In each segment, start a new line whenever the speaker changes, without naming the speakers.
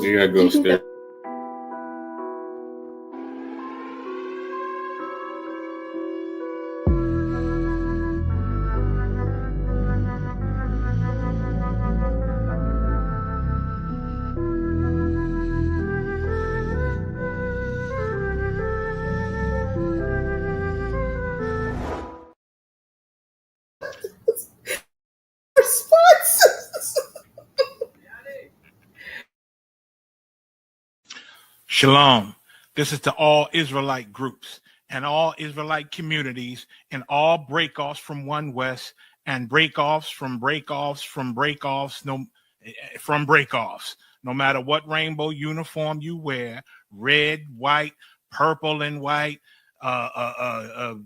You gotta go upstairs.
Shalom. This is to all Israelite groups and all Israelite communities and all breakoffs from One West and breakoffs from breakoffs from breakoffs from breakoffs. No matter what rainbow uniform you wear, red, white, purple and white, all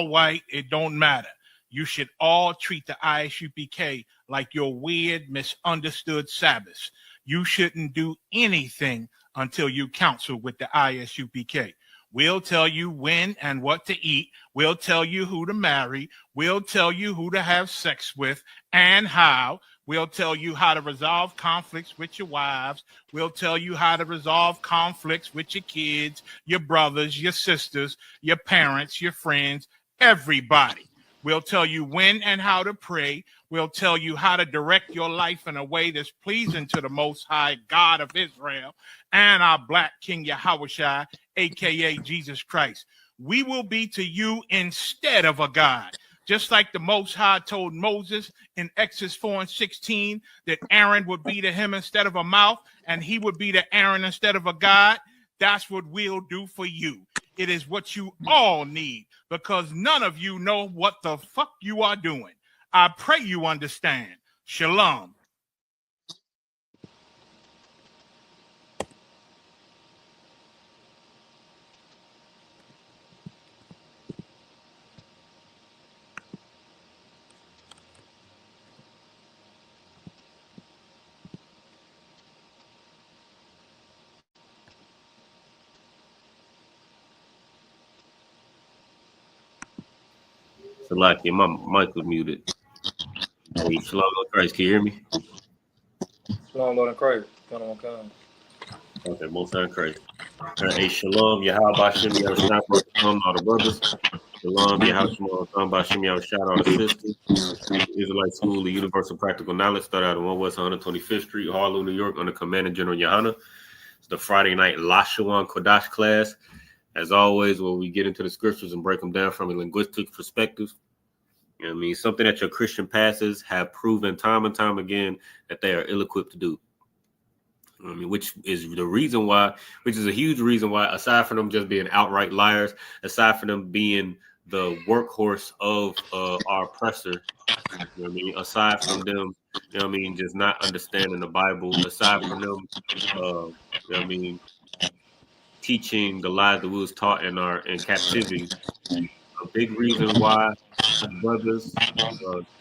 white, it don't matter. You should all treat the ISUPK like your weird, misunderstood Sabbaths. You shouldn't do anything until you counsel with the ISUPK. We'll tell you when and what to eat. We'll tell you who to marry. We'll tell you who to have sex with and how. We'll tell you how to resolve conflicts with your wives. We'll tell you how to resolve conflicts with your kids, your brothers, your sisters, your parents, your friends, everybody. We'll tell you when and how to pray. We'll tell you how to direct your life in a way that's pleasing to the Most High God of Israel and our Black King Yahushua, a.k.a. Jesus Christ. We will be to you instead of a God. Just like the Most High told Moses in Exodus 4:16 that Aaron would be to him instead of a mouth and he would be to Aaron instead of a God, that's what we'll do for you. It is what you all need because none of you know what the fuck you are doing. I pray you understand. Shalom.
Salaki, my mic was muted. Hey, Shalom, Lord Christ, can you hear me?
Shalom, Lord and Christ. Come on, come.
Okay, most high Christ. Hey, Shalom, Yahweh Bashim, Yahweh all the brothers. Shalom, Yahweh Shemar, Bashim, Yahweh shout all the sisters. Israelite School of Universal Practical Knowledge started out on 1 West 125th Street, Harlem, New York, under Commander General Yohana. It's the Friday night Lashawan Qadash class. As always, where we get into the scriptures and break them down from a linguistic perspective. You know what I mean? Something that your Christian pastors have proven time and time again that they are ill-equipped to do. You know what I mean, which is a huge reason why, aside from them just being outright liars, aside from them being the workhorse of our oppressor, you know what I mean, aside from them, you know what I mean, just not understanding the Bible, aside from them, you know what I mean, teaching the lies that we was taught in captivity. A big reason why brothers,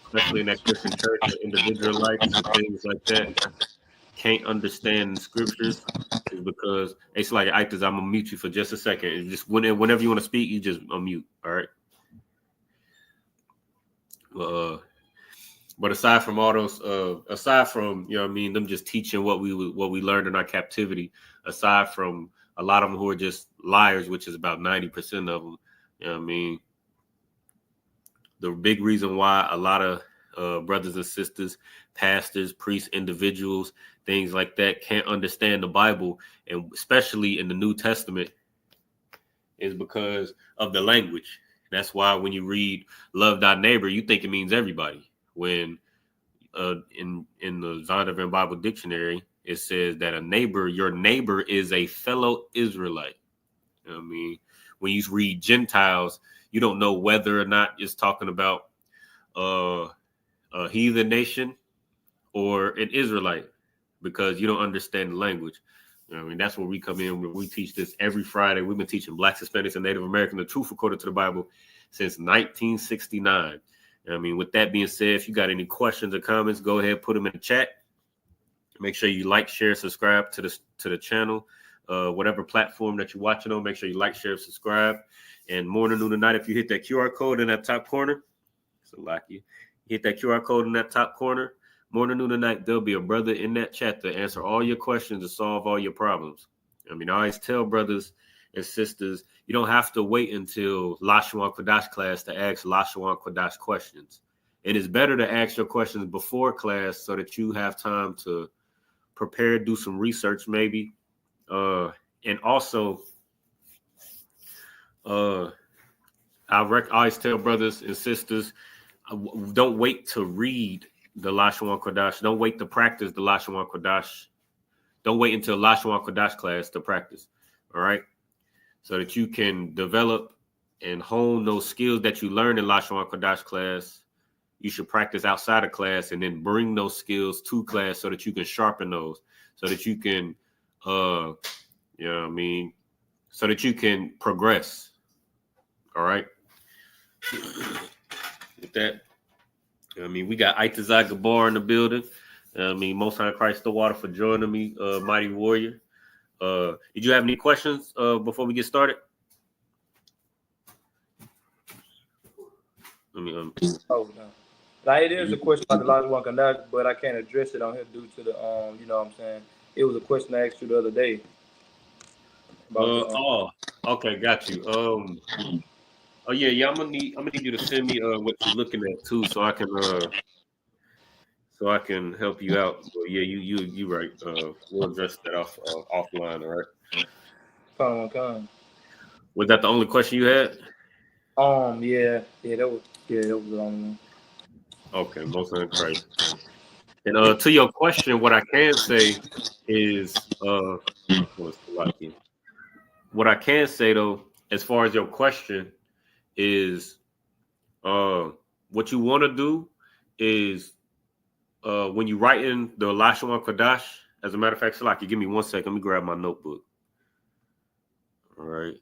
especially in that Christian church, individualites and things like that, can't understand scriptures is because it's like, I'm gonna mute you for just a second. It's just whenever you want to speak, you just unmute. All right. But aside from all those, aside from, you know what I mean, them just teaching what we learned in our captivity, aside from a lot of them who are just liars, which is about 90% of them, you know what I mean, the big reason why a lot of brothers and sisters, pastors, priests, individuals, things like that can't understand the Bible, and especially in the New Testament, is because of the language. That's why when you read "love thy neighbor," you think it means everybody. When in the Zondervan Bible Dictionary, it says that your neighbor is a fellow Israelite. You know what I mean, when you read Gentiles, you don't know whether or not it's talking about a heathen nation or an Israelite because you don't understand the language. You know what I mean, that's where we come in. We teach this every Friday. We've been teaching Blacks, Hispanics, and Native American the truth according to the Bible since 1969. You know what I mean, with that being said, if you got any questions or comments, go ahead, put them in the chat. Make sure you like, share, subscribe to the channel. Whatever platform that you're watching on, make sure you like, share, subscribe. And morning, noon, and night, if you hit that QR code in that top corner, so like you hit that QR code in that top corner, Morning, noon, and night, there'll be a brother in that chat to answer all your questions and solve all your problems. I mean, I always tell brothers and sisters, you don't have to wait until Lashawan Qadash class to ask Lashawan Qadash questions. It is better to ask your questions before class so that you have time to prepare, do some research maybe. And also, I always tell brothers and sisters, don't wait to read the Lashawan Qadash. Don't wait to practice the Lashawan Qadash. Don't wait until Lashawan Qadash class to practice. All right. So that you can develop and hone those skills that you learned in Lashawan Qadash class. You should practice outside of class and then bring those skills to class so that you can sharpen those, so that you can, so that you can progress. All right. With that, we got Itazai Gabar in the building. Most High Christ the Water for joining me, Mighty Warrior. Did you have any questions before we get started?
Oh, no. Now, it is a question about the Lashawan Qadash, but I can't address it on here due to the, you know what I'm saying? It was a question I asked you the other day.
Okay, got you. I'm gonna need you to send me what you're looking at too, so I can help you out. But yeah, you right. We'll address that offline. All right. Was that the only question you had?
Yeah, that was the only one.
Okay, most of Christ. And to your question, what I can say is what I can say though, as far as your question is, what you want to do is when you write in the Lashawan Qadash, as a matter of fact, Salaki, give me 1 second. Let me grab my notebook. All right.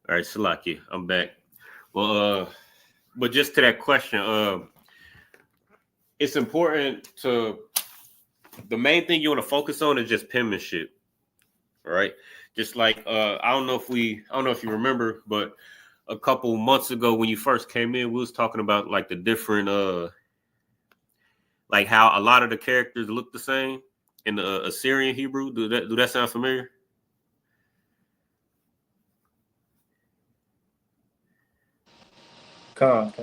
All right, Salaki, I'm back. Well, but just to that question, it's important to, the main thing you want to focus on is just penmanship. All right. Just like I don't know if you remember, but a couple months ago when you first came in, we was talking about like the different like how a lot of the characters look the same in the Assyrian Hebrew. Do that sound familiar?
Come.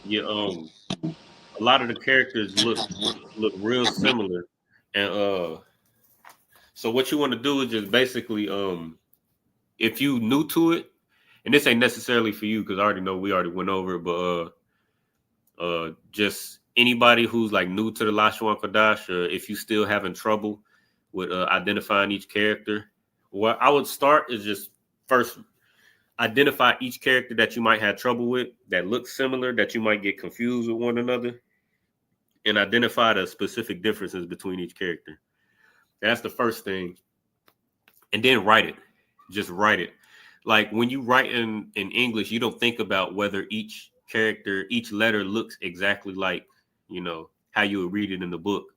Yeah, a lot of the characters look real similar. And so what you want to do is just basically if you new to it, and this ain't necessarily for you because I already know we already went over it, but just anybody who's like new to the Lashawan Qadash, or if you still having trouble with identifying each character, what I would start is just first identify each character that you might have trouble with, that looks similar, that you might get confused with one another, and identify the specific differences between each character. That's the first thing. And then write it. Just write it. Like when you write in English, you don't think about whether each character, each letter looks exactly like, how you would read it in the book,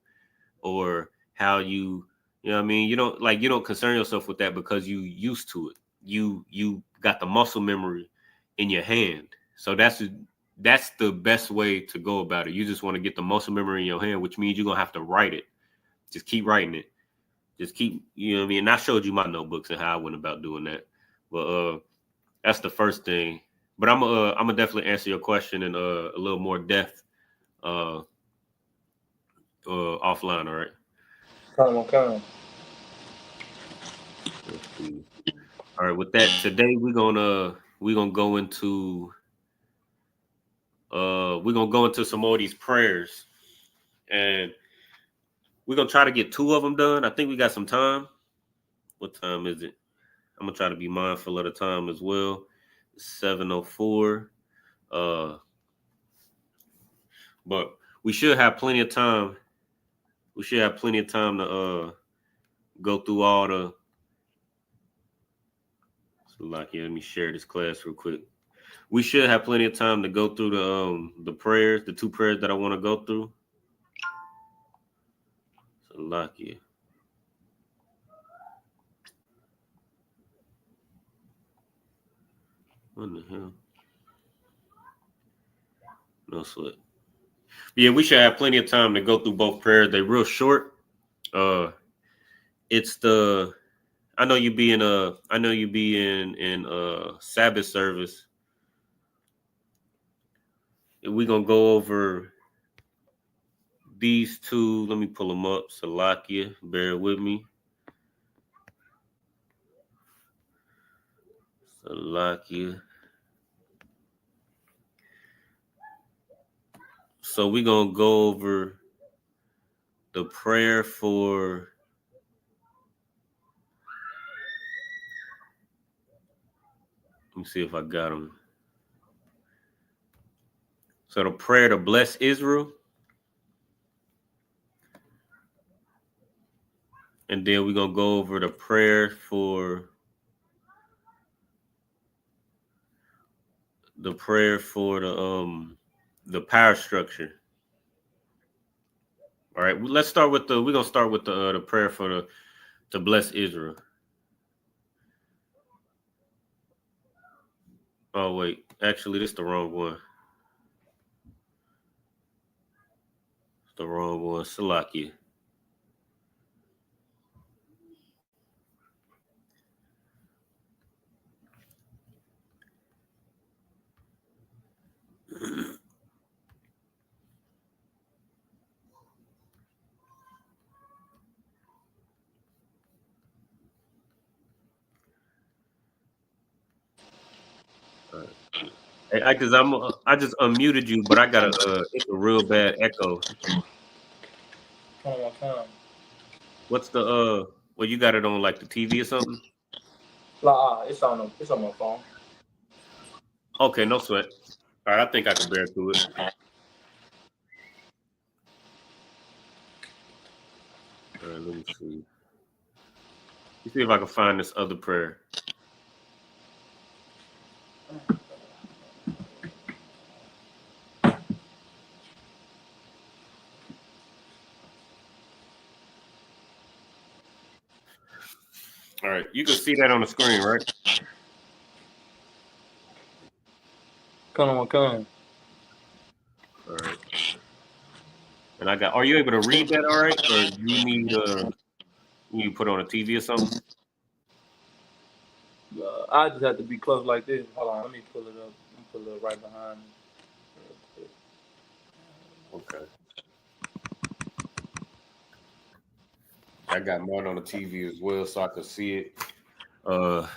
or how you know what I mean? You don't concern yourself with that because you used to it. You got the muscle memory in your hand. So that's the best way to go about it. You just want to get the muscle memory in your hand, which means you're going to have to write it. Just keep writing it. Just keep, And I showed you my notebooks and how I went about doing that. But that's the first thing. But I'm gonna definitely answer your question in a little more depth offline. All right.
Come on.
Let's see. All right. With that, today we're gonna go into some more of these prayers, and we're gonna try to get 2 of them done. I think we got some time. What time is it? I'm gonna try to be mindful of the time as well. 7:04. But we should have plenty of time. We should have plenty of time to go through all the. So like, here, let me share this class real quick. We should have plenty of time to go through the prayers, the 2 prayers that I want to go through. So like, yeah. What the hell? No sweat. Yeah, we should have plenty of time to go through both prayers. They're real short. It's the I know you be in Sabbath service. And we're gonna go over these 2. Let me pull them up. Salakia, bear with me. Salakia. So we're gonna go over the prayer for. Let me see if I got them. So the prayer to bless Israel. And then we're gonna go over the prayer for the power structure. All right, we're gonna start with the prayer for to bless Israel. Oh wait, actually, this is the wrong one. It's the wrong one. Salakia. Hey, I just unmuted you, but I got it's a real bad echo.
Come on.
What's the well, you got it on like the TV or something?
It's on my phone.
Okay, no sweat. All right, I think I can bear through it. All right, let me see. Let me see if I can find this other prayer. All right, you can see that on the screen, right?
Come on.
All right. And are you able to read that all right? Or do you need put on a TV or something?
I just have to be close like this. Hold on, let me pull it up. Let me pull it up right behind me.
Okay. I got mine on the TV as well, so I can see it. Let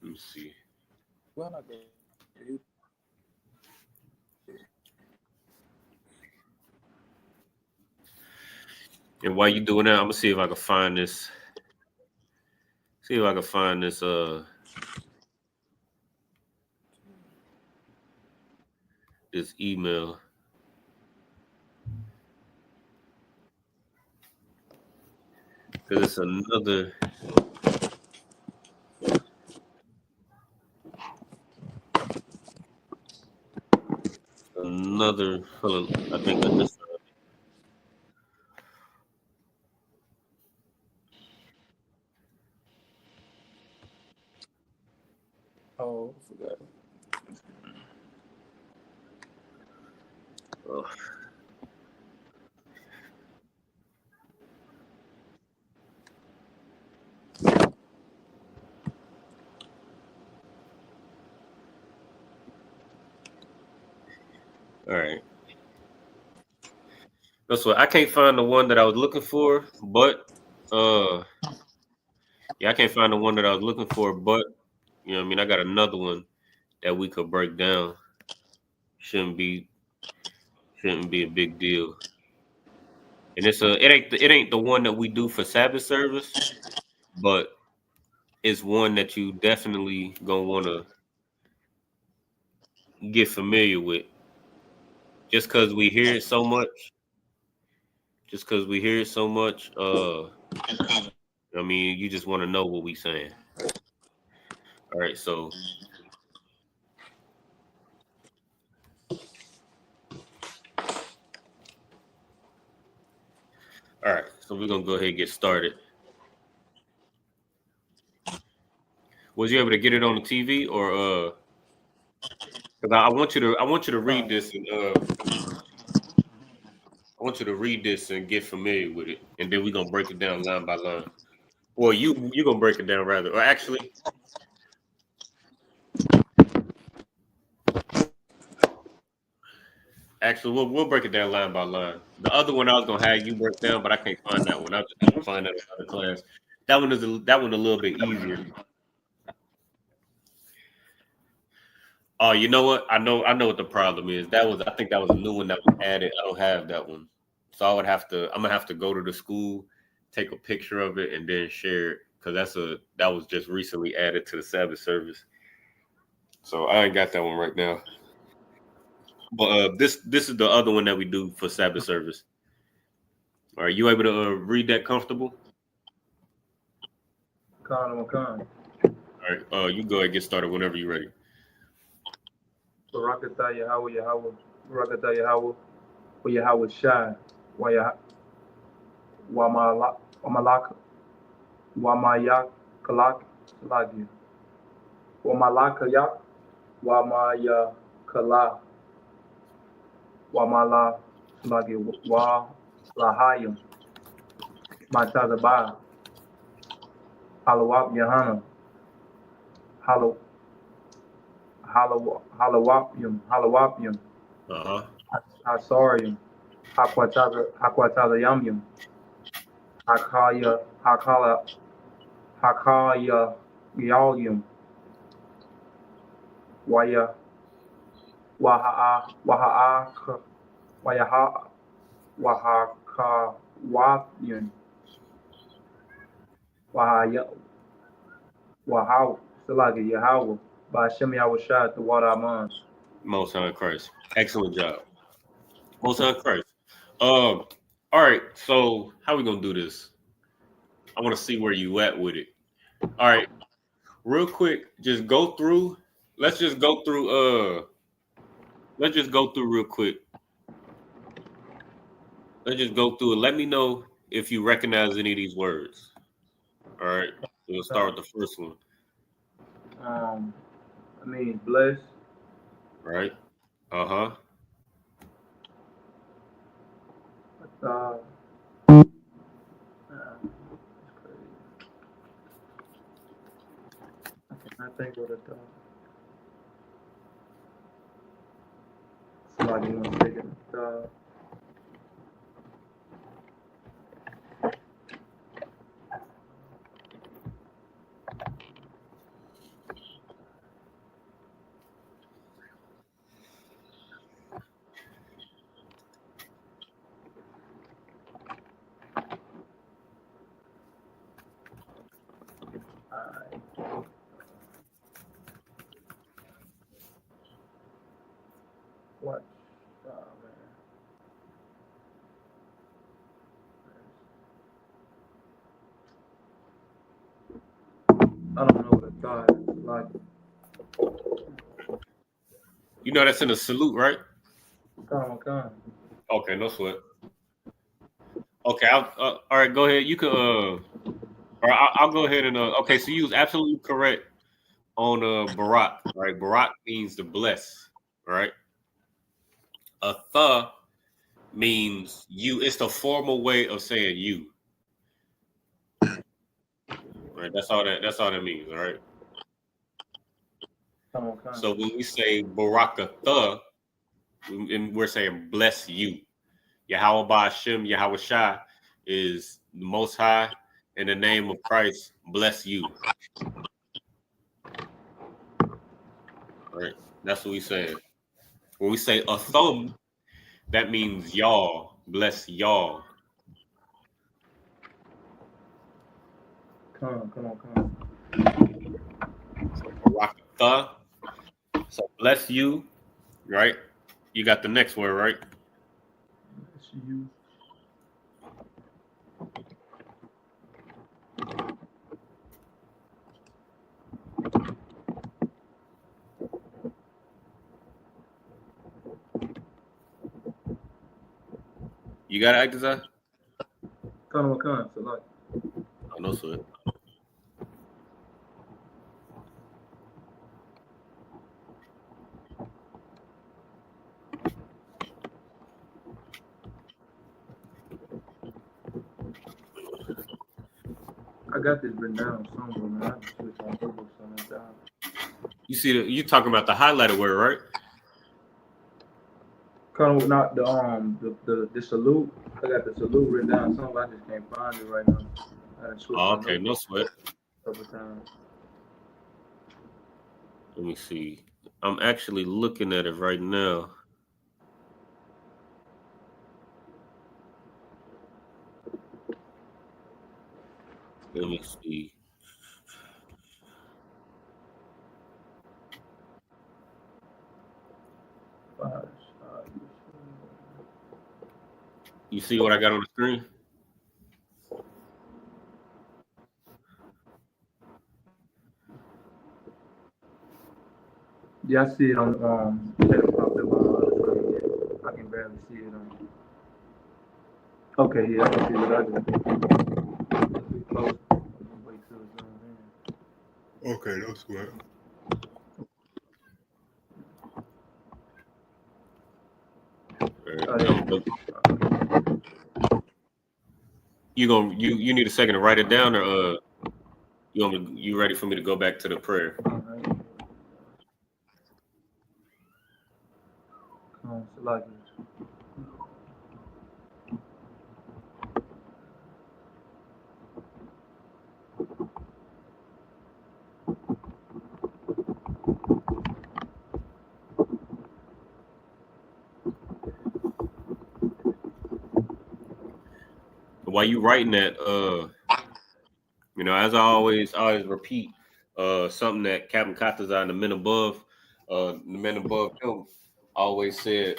me see. And while you doing that, I'm gonna see if I can find this. See if I can find this this email. Because it's another. Hold on, I think I just.
Oh, I forgot.
Oh. All right. That's what I can't find the one that I was looking for, but yeah, I can't find the one that I was looking for, but you know what I mean, I got another one that we could break down. Shouldn't be a big deal. And it ain't the one that we do for Sabbath service, but it's one that you definitely gonna want to get familiar with. Just because we hear it so much, just because we hear it so much, I mean, you just want to know what we saying. All right, so all right, so we're gonna go ahead and get started. Was you able to get it on the TV or because I want you to read this and I want you to read this and get familiar with it, and then we're gonna break it down line by line. Well, you gonna break it down rather, or actually we'll break it down line by line. The other one I was gonna have you break down, but I can't find that one. I just have to find that in another class. That one a little bit easier. Oh, you know what? I know what the problem is. I think that was a new one that was added. I don't have that one. So I'm gonna have to go to the school, take a picture of it, and then share it because that was just recently added to the Sabbath service. So I ain't got that one right now. But this is the other one that we do for Sabbath service. Are you able to read that comfortable?
Con.
All right. You go ahead and get started whenever you're ready.
Barakatah Yahweh Yahweh. Barakatah Yahweh. Wa Yahweh Shai. Wamalaka. Wamayak Kalak. Salagi. Wamalaka Yak. Wamaya Kala. Wamala Salagi. Wa Lahayim. Matazabah. Halawap Yahana. Halawapium. Hasorium. Hakwataza Yamyum. Hakaya Yalium. Wahakawapium. Wahaw Salagi Yahweh. By Hashem Yahweh Shai the water Aman.
Most High Christ. Excellent job. Most High Christ. All right. So how we gonna do this? I want to see where you at with it. All right. Real quick, just go through. Let's just go through. Let's just go through real quick. Let's just go through it. Let me know if you recognize any of these words. All right. We'll start with the first one.
Bless.
Right. Uh-huh.
I think what it Somebody want to take it. What? I don't know what it thought. Like.
You know that's in a salute, right?
Come.
Okay, no sweat. Okay, all right. Go ahead. You can. Or I'll go ahead and. Okay, so you was absolutely correct on Barak. Right, Barak means to bless. Right. A means you. It's the formal way of saying you. Right. That's all that means. All right.
Come.
So when we say Barakatha, and we're saying bless you. Yahweh Ba'Shem, Yahweh Shai is the Most High. In the name of Christ, bless you. Right? That's what we saying. When we say a thumb, that means y'all. Bless y'all.
Come on.
Barakatah. So bless you, right? You got the next word, right?
Bless you.
You got it, Aktazah?
Come on, so like.
Oh, no sweat.
I got this written down somewhere, man. I have to switch on Google something down.
You see, you talking about the highlighted word, right?
Kind of not the salute. I got the salute written down somewhere. I just can't find it right now. I had to switch
Oh,
my
okay, no sweat.
a couple times.
Let me see. I'm actually looking at it right now. Let me see. You see what I got on the screen?
Yeah, I see it on that popped up on the screen. Yeah. I can barely see it on. Okay, yeah, I can see what I do. Too close. Wait till it's on in.
Okay, no sweat. You need a second to write it down, or you ready for me to go back to the prayer?
Like
While you writing that, as I always repeat, something that Captain Kataza and the men above him always said: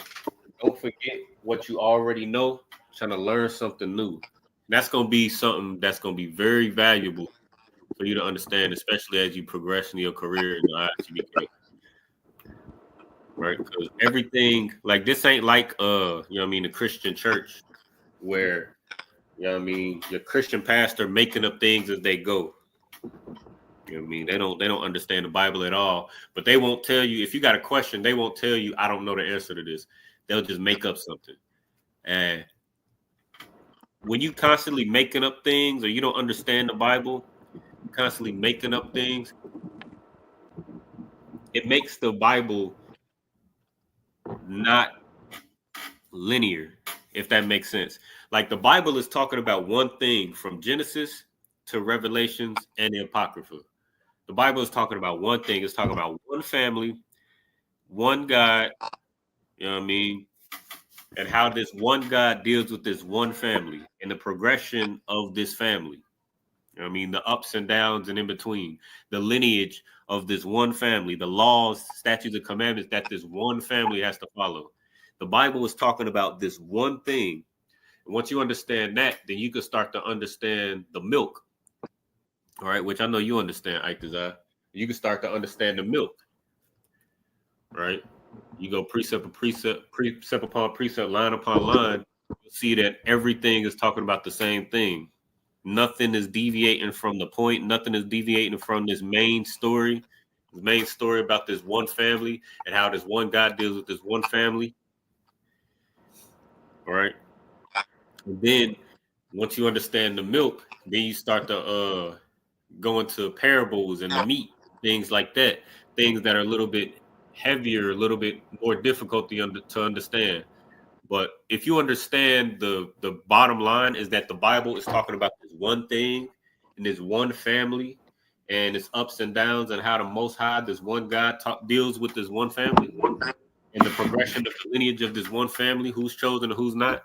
don't forget what you already know. Trying to learn something new. That's gonna be something that's gonna be very valuable for you to understand, especially as you progress in your career in the ISUPK. Right? Because everything like this ain't like the Christian church where your Christian pastor making up things as they go. You know what I mean? They don't understand the Bible at all. But they won't tell you if you got a question, they won't tell you, I don't know the answer to this. They'll just make up something. And when you constantly making up things or you don't understand the Bible, constantly making up things, it makes the Bible not linear, if that makes sense. Like the Bible is talking about one thing from Genesis to Revelations and the Apocrypha. The Bible is talking about one thing. It's talking about one family, one God, you know what I mean? And how this one God deals with this one family and the progression of this family. You know what I mean? The ups and downs and in between, the lineage of this one family, the laws, statutes, and commandments that this one family has to follow. The Bible is talking about this one thing. And once you understand that, then you can start to understand the milk. All right, which I know you understand, Ike Desire. You can start to understand the milk. Right? You go precept upon precept, line upon line, you'll see that everything is talking about the same thing. Nothing is deviating from the point. Nothing is deviating from this main story. The main story about this one family and how this one God deals with this one family. All right. And then once you understand the milk, then you start to go into parables and the meat, things like that, things that are a little bit heavier, a little bit more difficult to understand. But if you understand the bottom line is that the Bible is talking about this one thing and this one family and its ups and downs and how the Most High, this one God, deals with this one family and the progression of the lineage of this one family, who's chosen and who's not,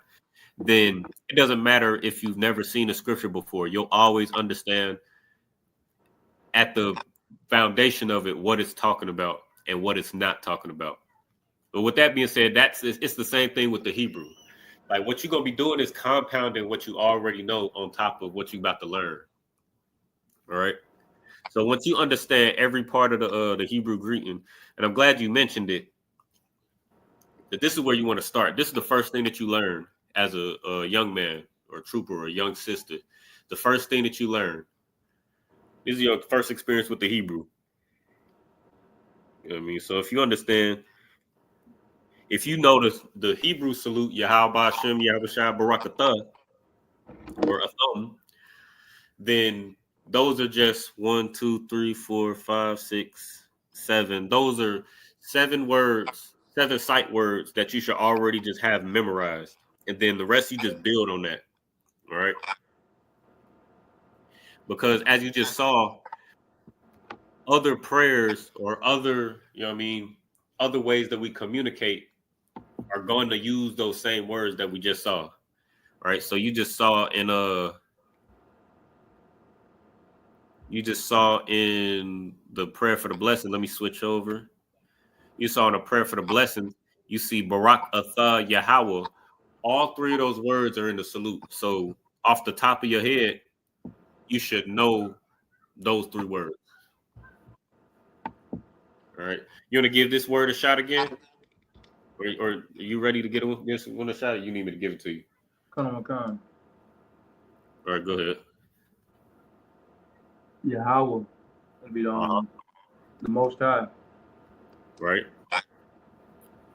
then it doesn't matter if you've never seen a scripture before. You'll always understand at the foundation of it what it's talking about and what it's not talking about. But with that being said, it's the same thing with the Hebrew. Like what you're gonna be doing is compounding what you already know on top of what you're about to learn. All right. So once you understand every part of the Hebrew greeting, and I'm glad you mentioned it, that this is where you want to start. This is the first thing that you learn as a young man or a trooper or a young sister. The first thing that you learn. This is your first experience with the Hebrew. You know what I mean? So if you understand, if you notice the Hebrew salute, Yahweh Hashem, Yahweh Shai Barakatah, or Atham, then those are just 1, 2, 3, 4, 5, 6, 7. Those are 7 words, 7 sight words that you should already just have memorized. And then the rest you just build on that. All right. Because as you just saw, other prayers or other, you know what I mean, other ways that we communicate are going to use those same words that we just saw. All right. So you just saw in the prayer for the blessing. Let me switch over. You saw in the prayer for the blessing, you see Barak Atha Yahweh. All 3 of those words are in the salute. So off the top of your head, you should know those 3 words. All right. You want to give this word a shot again? Or are you ready to get this one a shot? Or you need me to give it to you?
Come on.
All right, go ahead.
Yahweh will be the Most High.
Right.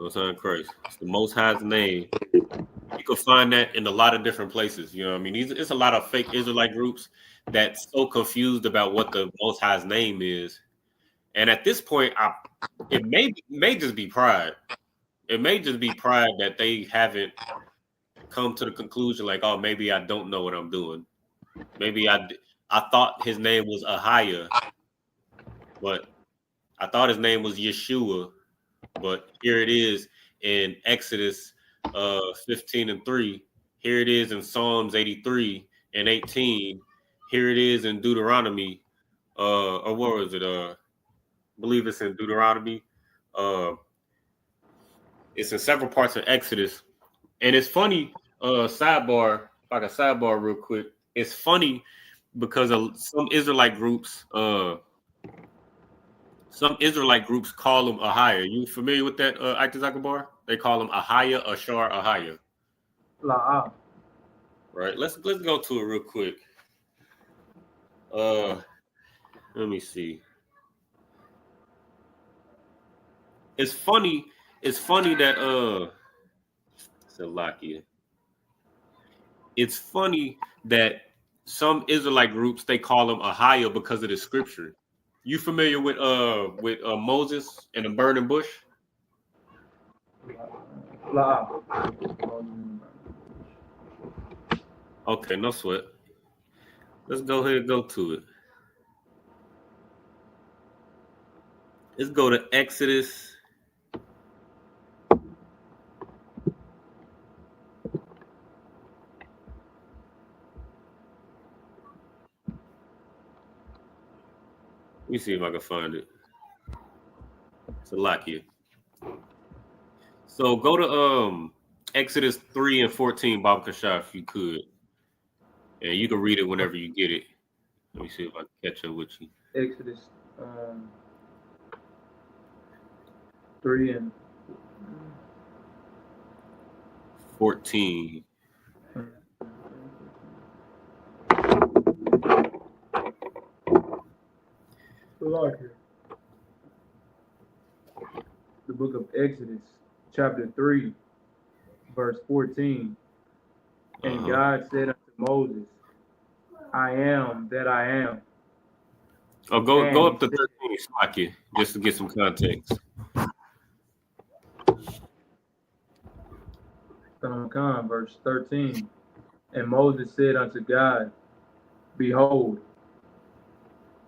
Most High Christ. It's the Most High's name. You can find that in a lot of different places. You know what I mean? It's a lot of fake Israelite groups that's so confused about what the Most High's name is. And at this point, it may just be pride. It may just be pride that they haven't come to the conclusion like, oh, maybe I don't know what I'm doing. Maybe I thought his name was Ahiah, but I thought his name was Yeshua. But here it is in Exodus 15:3. Here it is in Psalms 83:18. Here it is in Deuteronomy. Or what was it? I believe it's in Deuteronomy. It's in several parts of Exodus. And it's funny, sidebar, if I can sidebar real quick. It's funny because of some Israelite groups call them Ahiah. You familiar with that, Ike Zakabar? They call them Ahiah, Ashar, Ahiah.
La'ah.
Right. Let's go to it real quick. Let me see. It's funny that Salakia. It's funny that some Israelite groups they call them Ahiah because of the scripture. You familiar with Moses and the burning bush?
La'ah.
Okay, no sweat. Let's go ahead and go to it. Let's go to Exodus. Let me see if I can find it. It's a lot here. So go to Exodus 3:14, Bob Kashaf, if you could. And you can read it whenever you get it. Let me see if I can catch up with you.
Exodus 3 and
14.
The book of Exodus, chapter 3, verse 14. And God said unto Moses, I am that I am.
Oh, go up to 13, Slocky, just to get some context.
Verse 13. And Moses said unto God, Behold,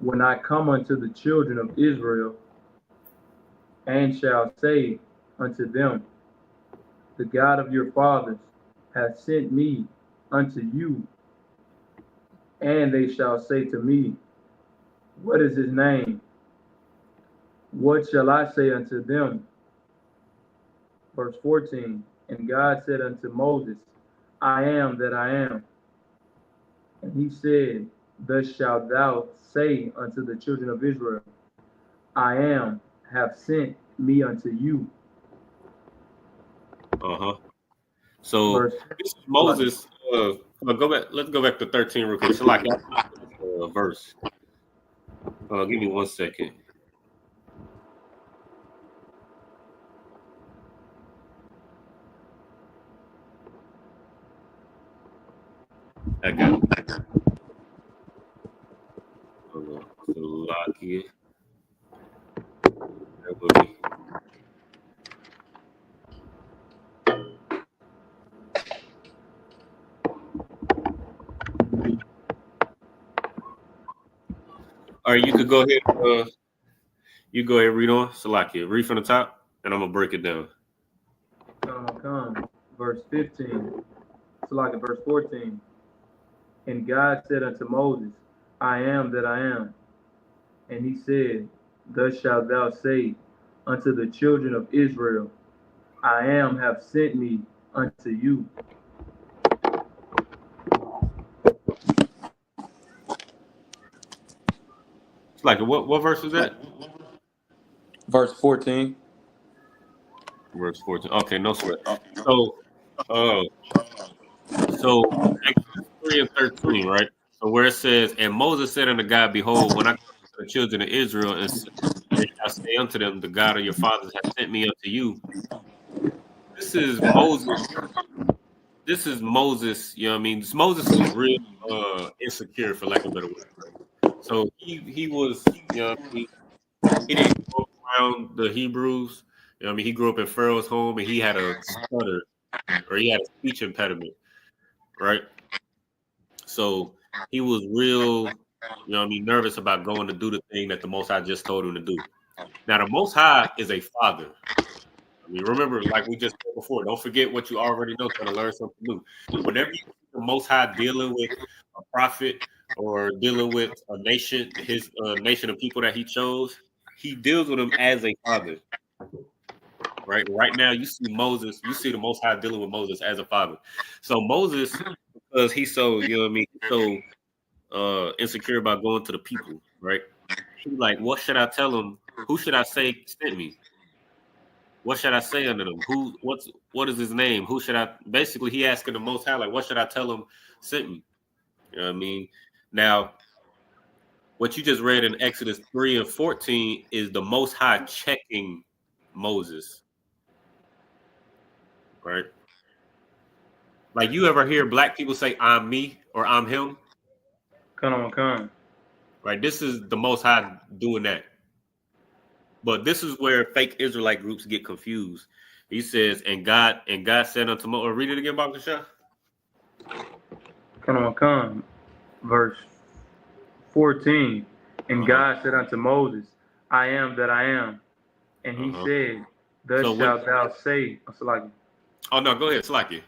when I come unto the children of Israel, and shall say unto them, The God of your fathers hath sent me unto you, and they shall say to me, What is his name? What shall I say unto them? Verse 14. And God said unto Moses, I am that I am. And he said, Thus shalt thou say unto the children of Israel, I am, have sent me unto you.
So
Verse,
this is Moses. Go back. Let's go back to 13 real quick. So like verse. Give me 1 second. I got it. Salakia. That would be. All right, you could go ahead. You go ahead and read on. Salakia. Read from the top, and I'm gonna break it down.
Verse 15. Salakia, verse 14. And God said unto Moses, I am that I am. And he said, Thus shalt thou say unto the children of Israel, I am have sent me unto you.
It's like what verse is that?
Verse 14.
Verse 14. Okay, no sweat. So Exodus 3 and 13, right? So where it says, And Moses said unto God, Behold, when I come to the children of Israel and shall say unto them, The God of your fathers hath sent me unto you. This is Moses. This is Moses. You know what I mean? Moses was real insecure, for lack of a better word. Right? So he was, you know what I mean? He didn't grow up around the Hebrews. You know what I mean? He grew up in Pharaoh's home, and he had a stutter, or he had a speech impediment, right? So he was real, you know what I mean, nervous about going to do the thing that the Most High just told him to do. Now, the Most High is a father. I mean, remember, like we just said before, don't forget what you already know, trying to learn something new. Whenever you see the Most High dealing with a prophet or dealing with a nation, his nation of people that he chose, he deals with them as a father. Right now, you see Moses, you see the Most High dealing with Moses as a father. So Moses, because he's so, you know what I mean, so insecure about going to the people, right? He's like, what should I tell them? Who should I say sent me? What should I say unto them? What is his name? Who should I basically he asking the Most High, like, what should I tell him sent me? You know what I mean? Now, what you just read in Exodus 3 and 14 is the Most High checking Moses. Right? Like you ever hear black people say I'm me or I'm him?
Come.
Right? This is the Most High doing that. But this is where fake Israelite groups get confused. He says, and God said unto Moses, read it again, Baba Shah.
Come. Verse 14. And God said unto Moses, I am that I am. And he said, Thus shalt thou say,
Oh no, go ahead, Slacky.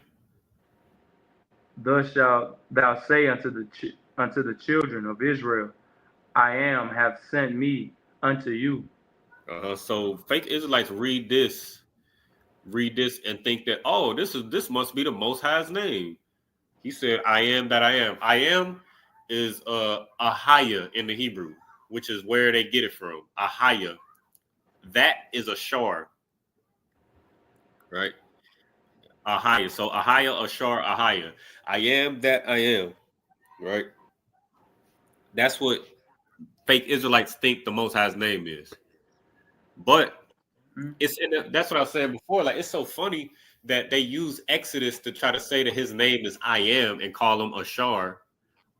Thus shalt thou say unto the children of Israel, I am have sent me unto you.
So fake Israelites read this and think that, oh, this must be the Most High's name. He said, I am that I am. I am is Ahaya in the Hebrew, which is where they get it from. Ahaya. That is a shar. Right? Ahaya. So Ahaya, Ashar, Ahaya. I am that I am. Right? That's what fake Israelites think the Most High's name is. But that's what I was saying before. Like, it's so funny that they use Exodus to try to say that his name is I am and call him Ashar,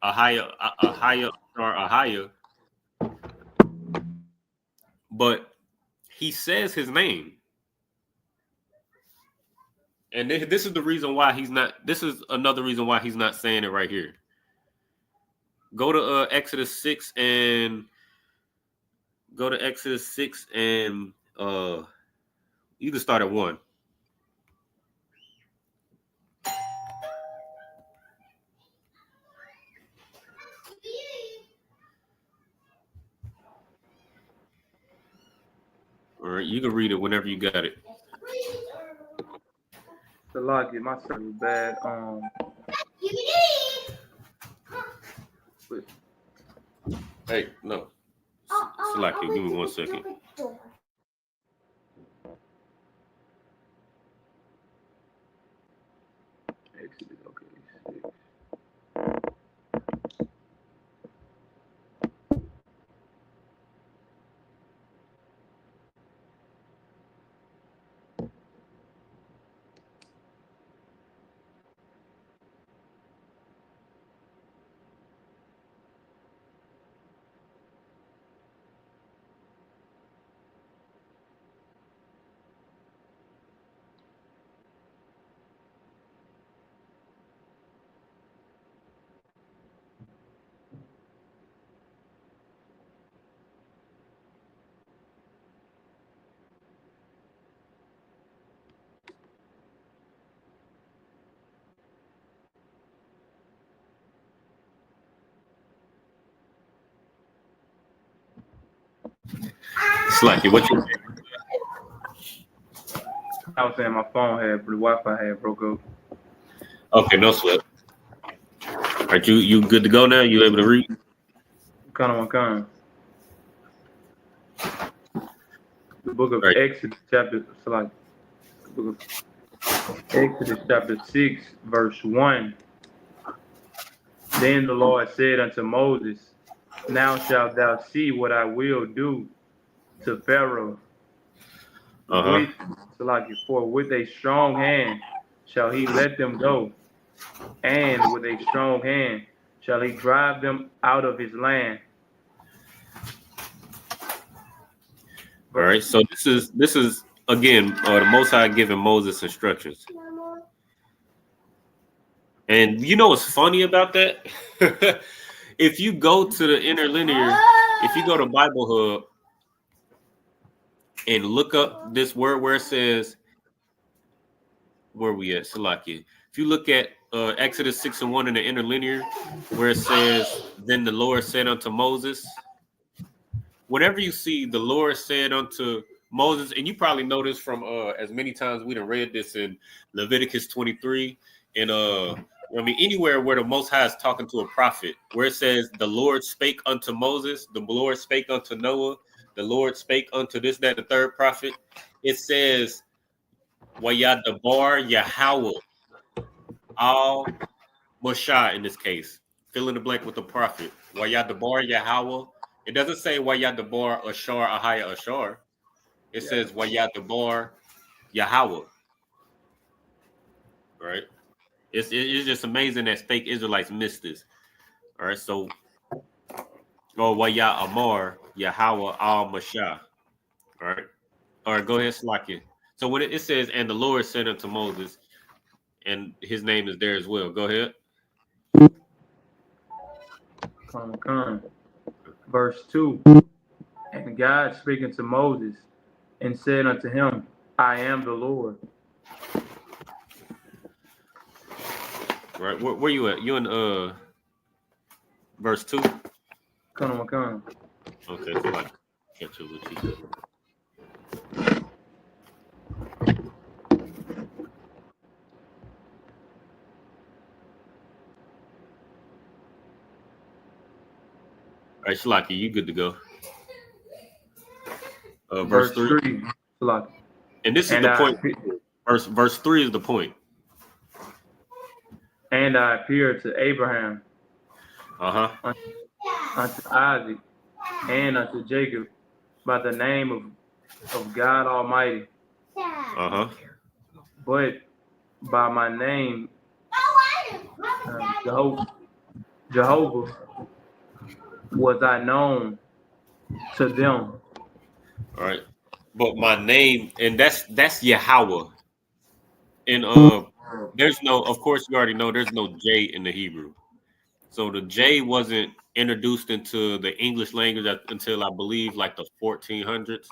Ahaya, Ashar, Ahaya. But he says his name. And this is the reason why he's not. This is another reason why he's not saying it right here. Go to Exodus 6 and you can start at 1. All right, you can read it whenever you got it.
The logic, my service is bad.
Hey, no. Select it. Give me 1 second.
Exodus, okay.
Select it. What you say?
I was saying my phone the Wi-Fi had broke up.
Okay, no sweat. All right, you good to go now? You able to read?
Kind. The book of
Right.
Exodus, chapter 6, verse 1. Then the Lord said unto Moses, now shalt thou see what I will do to Pharaoh. For with a strong hand shall he let them go, and with a strong hand shall he drive them out of his land.
All right, so this is again the Most High giving Moses instructions. And you know what's funny about that? If you go to the interlinear, if you go to Bible Hub and look up this word where it says, where we at, Salakia? If you look at Exodus 6 and 1 in the interlinear, where it says, then the Lord said unto Moses, whenever you see the Lord said unto Moses, and you probably know this from as many times we done read this in Leviticus 23, and anywhere where the Most High is talking to a prophet, where it says the Lord spake unto Moses, the Lord spake unto Noah, the Lord spake unto this, that, the third prophet, it says Wayadabar Yahweh al Moshe in this case. Fill in the blank with the prophet. Wayadabar Yahweh. It doesn't say Wayadabar Ashar Ahaya Ashar. It says Wayadabar Yahweh. Right? It's just amazing that fake Israelites missed this. All right, so Waya Amar Yahweh al Mashah. All right, go ahead, Slakia. So when it says, and the Lord said unto Moses, and his name is there as well. Go ahead.
Verse 2. And God speaking to Moses and said unto him, I am the Lord.
Right, where you at? You in verse 2?
Come.
Okay, so I catch up with you. All right, Shalaki, you good to go. Verse 3.
Shalaki.
And this is the point. Verse 3 is the point.
And I appeared to Abraham, unto Isaac, and unto Jacob by the name of God Almighty. But by my name, Jehovah, was I known to them.
All right. But my name, and that's Yahweh. And there's no, of course, you already know there's no J in the Hebrew. So the J wasn't introduced into the English language until I believe like the 1400s,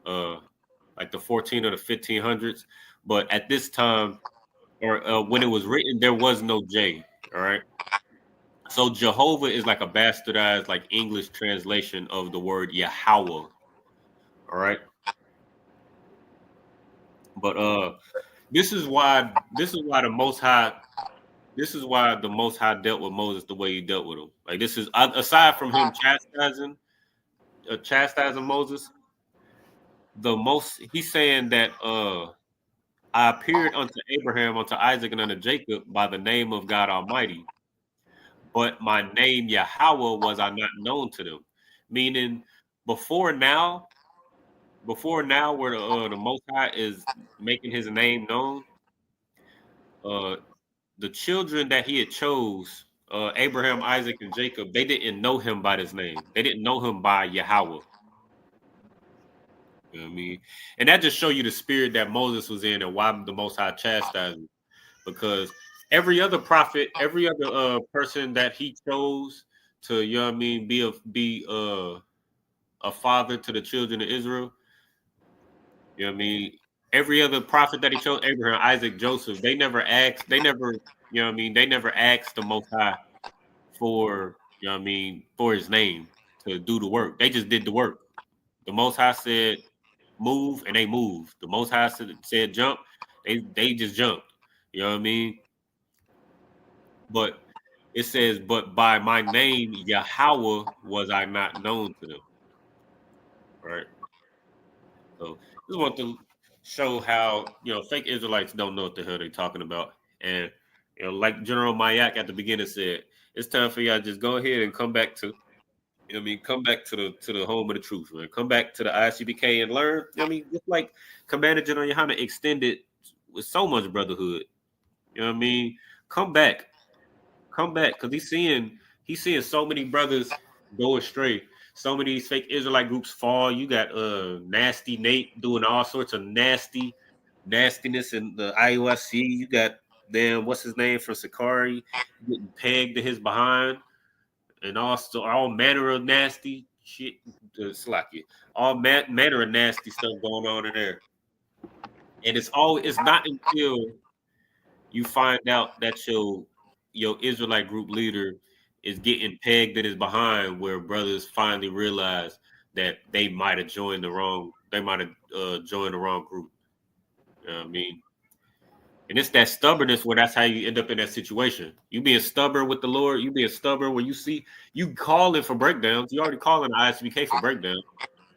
like the 14 or the 1500s. But at this time, or when it was written, there was no J. All right. So Jehovah is like a bastardized, like English translation of the word Yahweh. All right. But this is why the Most High. This is why the Most High dealt with Moses the way he dealt with him. Like this is aside from him chastising Moses. The most he's saying that I appeared unto Abraham, unto Isaac, and unto Jacob by the name of God Almighty, but my name Yahweh was I not known to them. Meaning, before now, where the Most High is making His name known, the children that He had chose, Abraham, Isaac, and Jacob, they didn't know Him by His name. They didn't know Him by Yahweh. You know what I mean? And that just show you the spirit that Moses was in and why the Most High chastised him. Because every other prophet, every other person that he chose to, you know what I mean, be a father to the children of Israel, you know what I mean? Every other prophet that he chose, Abraham, Isaac, Joseph, you know what I mean, they never asked the Most High for, you know what I mean, for his name to do the work. They just did the work. The Most High said move, and they moved. The Most High said jump, they just jumped. You know what I mean? But it says, but by my name Yahweh was I not known to them. Right. So just want to show how fake Israelites don't know what the hell they're talking about. And like General Mayak at the beginning said, it's time for y'all to just go ahead and come back to come back to the home of the truth, man. Come back to the ISUPK and learn. Just like Commander General Yohana extended with so much brotherhood. You know what I mean? Come back, because he's seeing so many brothers go astray. So many of these fake Israelite groups fall. You got Nasty Nate doing all sorts of nastiness in the IOIC. You got what's his name from Sakari getting pegged to his behind. And also all manner of nasty shit, all manner of nasty stuff going on in there. And it's not until you find out that your Israelite group leader is getting pegged in his behind, where brothers finally realize that they might have joined the wrong group. You know what I mean? And it's that stubbornness where that's how you end up in that situation. You being stubborn with the Lord, you being stubborn where you calling for breakdowns. You already calling the ISBK for breakdowns.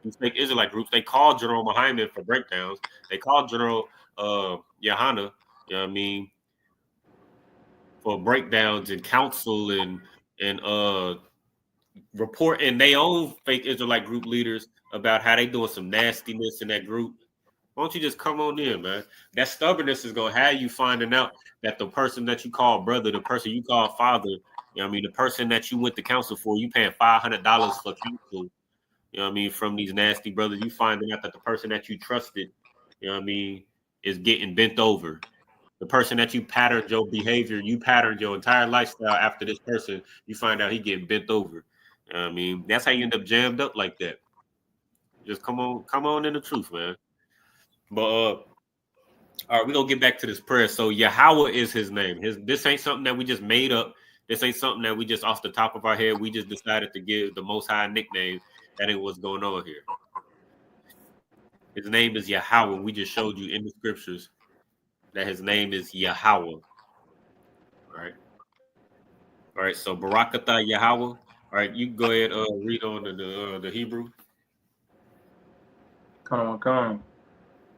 These fake Israelite groups, they call General Muhammad for breakdowns. They call General Yohana, you know what I mean, for breakdowns and counsel and reporting their own fake Israelite group leaders about how they doing some nastiness in that group. Why don't you just come on in, man? That stubbornness is gonna have you finding out that the person that you call brother, the person you call father, the person that you went to counsel for, you paying $500 for counsel, from these nasty brothers. You finding out that the person that you trusted, is getting bent over. The person that you patterned your behavior, you patterned your entire lifestyle after this person, you find out he getting bent over. That's how you end up jammed up like that. Just come on in the truth, man. But all right, we're gonna get back to this prayer. So Yahweh is his name. This ain't something that we just made up. This ain't something that we just off the top of our head. We just decided to give the Most High nickname. That ain't what's going on here. His name is Yahweh. We just showed you in the scriptures that his name is Yahweh. All right. So Barakatah Yahweh. All right, you go ahead. Read on the Hebrew.
Come on.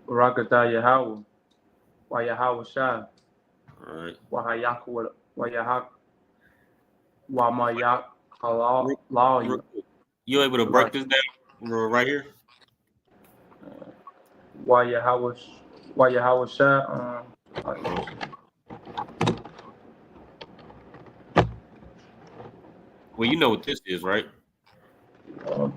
Barakatah Yahweh. Why Yahweh Shah?
All right.
Why Mayak Halal.
You able to break this down right here?
Why Yahweh Shah?
Well, you know what this is, right?
Hold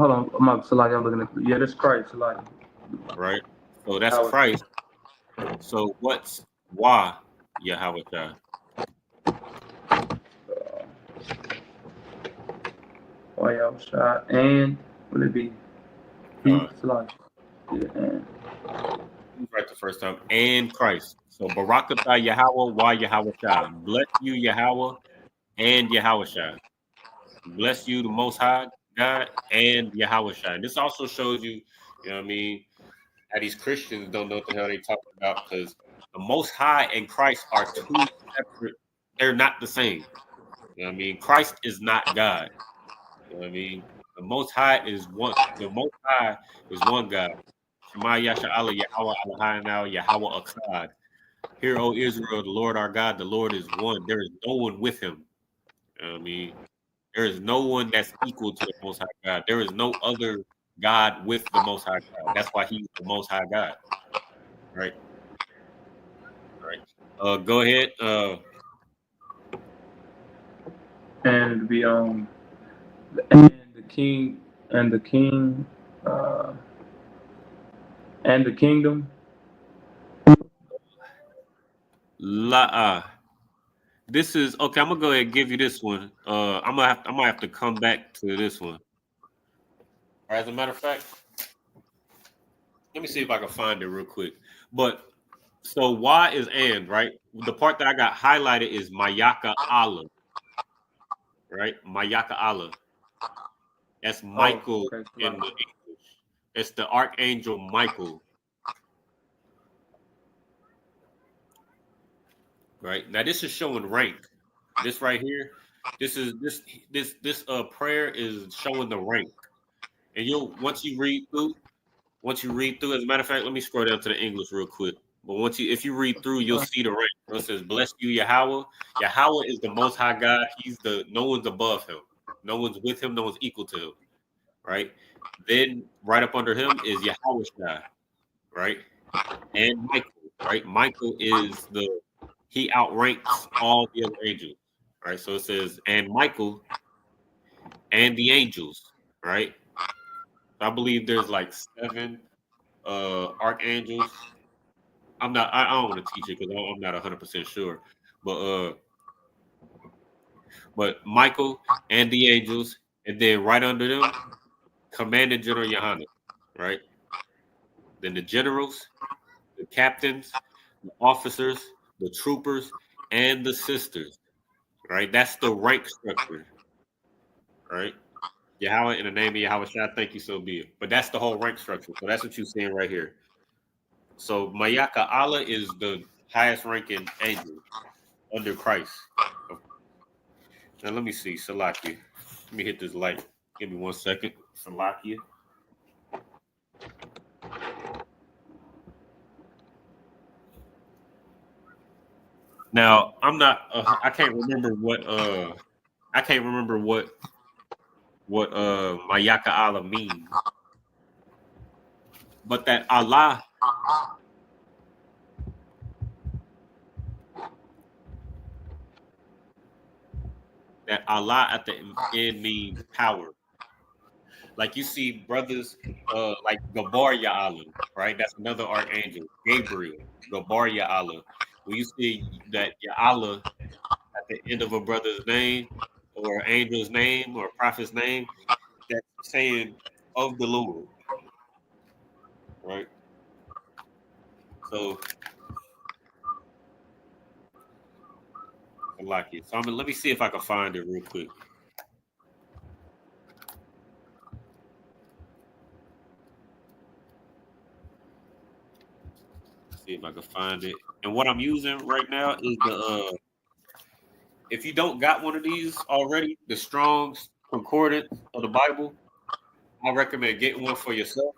hold on. I'm looking at. Yeah, that's Christ. Salaki.
right? So that's Christ. So what's why Yahweh Shai?
Why y'all shot? And will it be? Salaki. Yeah, and.
Right the first time. And Christ. So Barakatah Yahweh, why Yahweh Shai? Bless you, Yahweh, and Yahweh Shai. Bless you, the Most High God, and Yahweh Shai. This also shows you, you know what I mean, how these Christians don't know what the hell they talking about, because the Most High and Christ are two separate. They're not the same. You know what I mean? Christ is not God. You know what I mean? The Most High is one. The Most High is one God. Shema Yasha Allah Yahweh Elohim Yahweh Akkad. Hear, O Israel, the Lord our God, the Lord is one. There is no one with him. You know what I mean? There is no one that's equal to the Most High God. There is no other God with the Most High God. That's why he's the Most High God. Right? Right. Go ahead.
And be and the king, and the kingdom.
This is okay. I'm gonna go ahead and give you this one. I'm gonna have to come back to this one. All right, as a matter of fact, let me see if I can find it real quick. But so why is and right? The part that I got highlighted is Mayaka Allah, right? Mayaka Allah. That's Michael in the English. It's the archangel Michael. Right now, this is showing rank. This right here, this prayer is showing the rank. And once you read through, as a matter of fact, let me scroll down to the English real quick. But if you read through, you'll see the rank. So it says, "Bless you, Yahweh." Yahweh is the Most High God. No one's above him. No one's with him. No one's equal to him. Right. Then right up under him is Yahweh Shai. Right. And Michael. Right. Michael is he outranks all the other angels. Right. So it says, and Michael and the angels. Right. I believe there's like 7 archangels. I don't want to teach it because I'm not 100% sure. But Michael and the angels, and then right under them, Commanding General Yohanan, right? Then the generals, the captains, the officers, the troopers, and the sisters, right? That's the rank structure, right? Yahweh, in the name of Yahweh Shai, thank you, so be it. But that's the whole rank structure. So that's what you're seeing right here. So Mayaka Allah is the highest ranking angel under Christ. Now let me see, Salakia. Let me hit this light. Give me 1 second. Salakia. Now I'm not. I can't remember what. Mayaka Allah means. But that Allah. That Allah at the end means power. Like you see brothers like Gabar Allah, right? That's another archangel. Gabriel, Gabar Allah. When you see that Allah at the end of a brother's name or angel's name or prophet's name, that's saying of the Lord, right? So I like it. So let me see if I can find it real quick. See if I can find it. And what I'm using right now is the if you don't got one of these already, the Strong's Concordance of the Bible, I recommend getting one for yourself.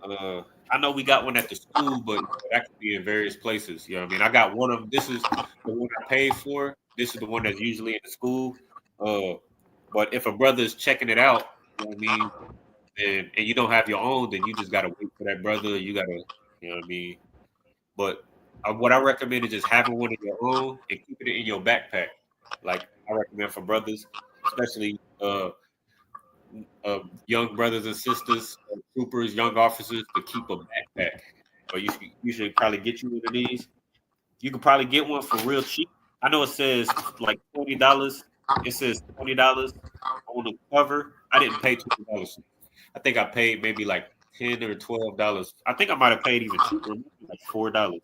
I know we got one at the school, but that could be in various places. You know what I mean? I got one of them. This is the one I paid for. This is the one that's usually in the school. But if a brother's checking it out, you know what I mean, and you don't have your own, then you just gotta wait for that brother. You gotta, you know what I mean. But what I recommend is just having one of your own and keeping it in your backpack. Like I recommend for brothers, especially young brothers and sisters, troopers, young officers to keep a backpack. Or you should probably get you one of these. You could probably get one for real cheap. I know it says like $20. It says $20 on the cover. I didn't pay $20. I think I paid maybe like $10 or $12. I think I might have paid even cheaper, like $4.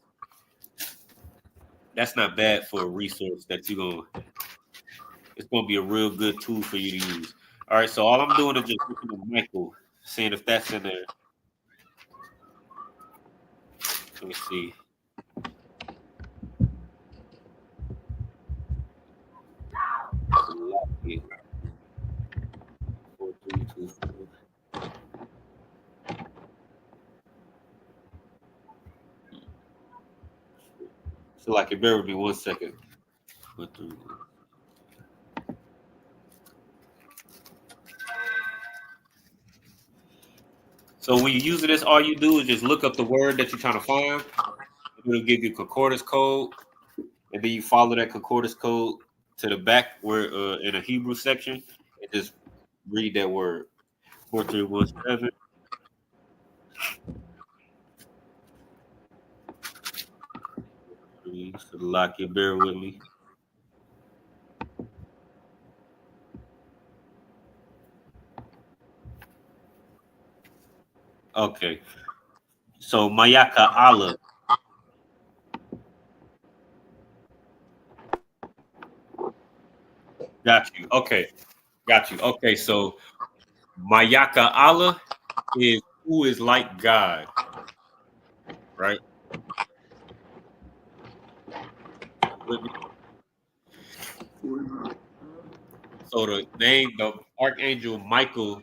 That's not bad for a resource that you're gonna. It's gonna be a real good tool for you to use. All right, so all I'm doing is just looking at Michael, seeing if that's in there. Let me see. Lucky. 4324. So like it bear with me 1 second. So when you're using this, all you do is just look up the word that you're trying to find. It'll give you concordance code, and then you follow that concordance code to the back where in a Hebrew section, and just read that word 4317. So lock it, bear with me. Okay. So Mayaka Allah. Got you. Okay. Got you. Okay. So Mayaka Allah is who is like God. Right? So the name, the Archangel Michael,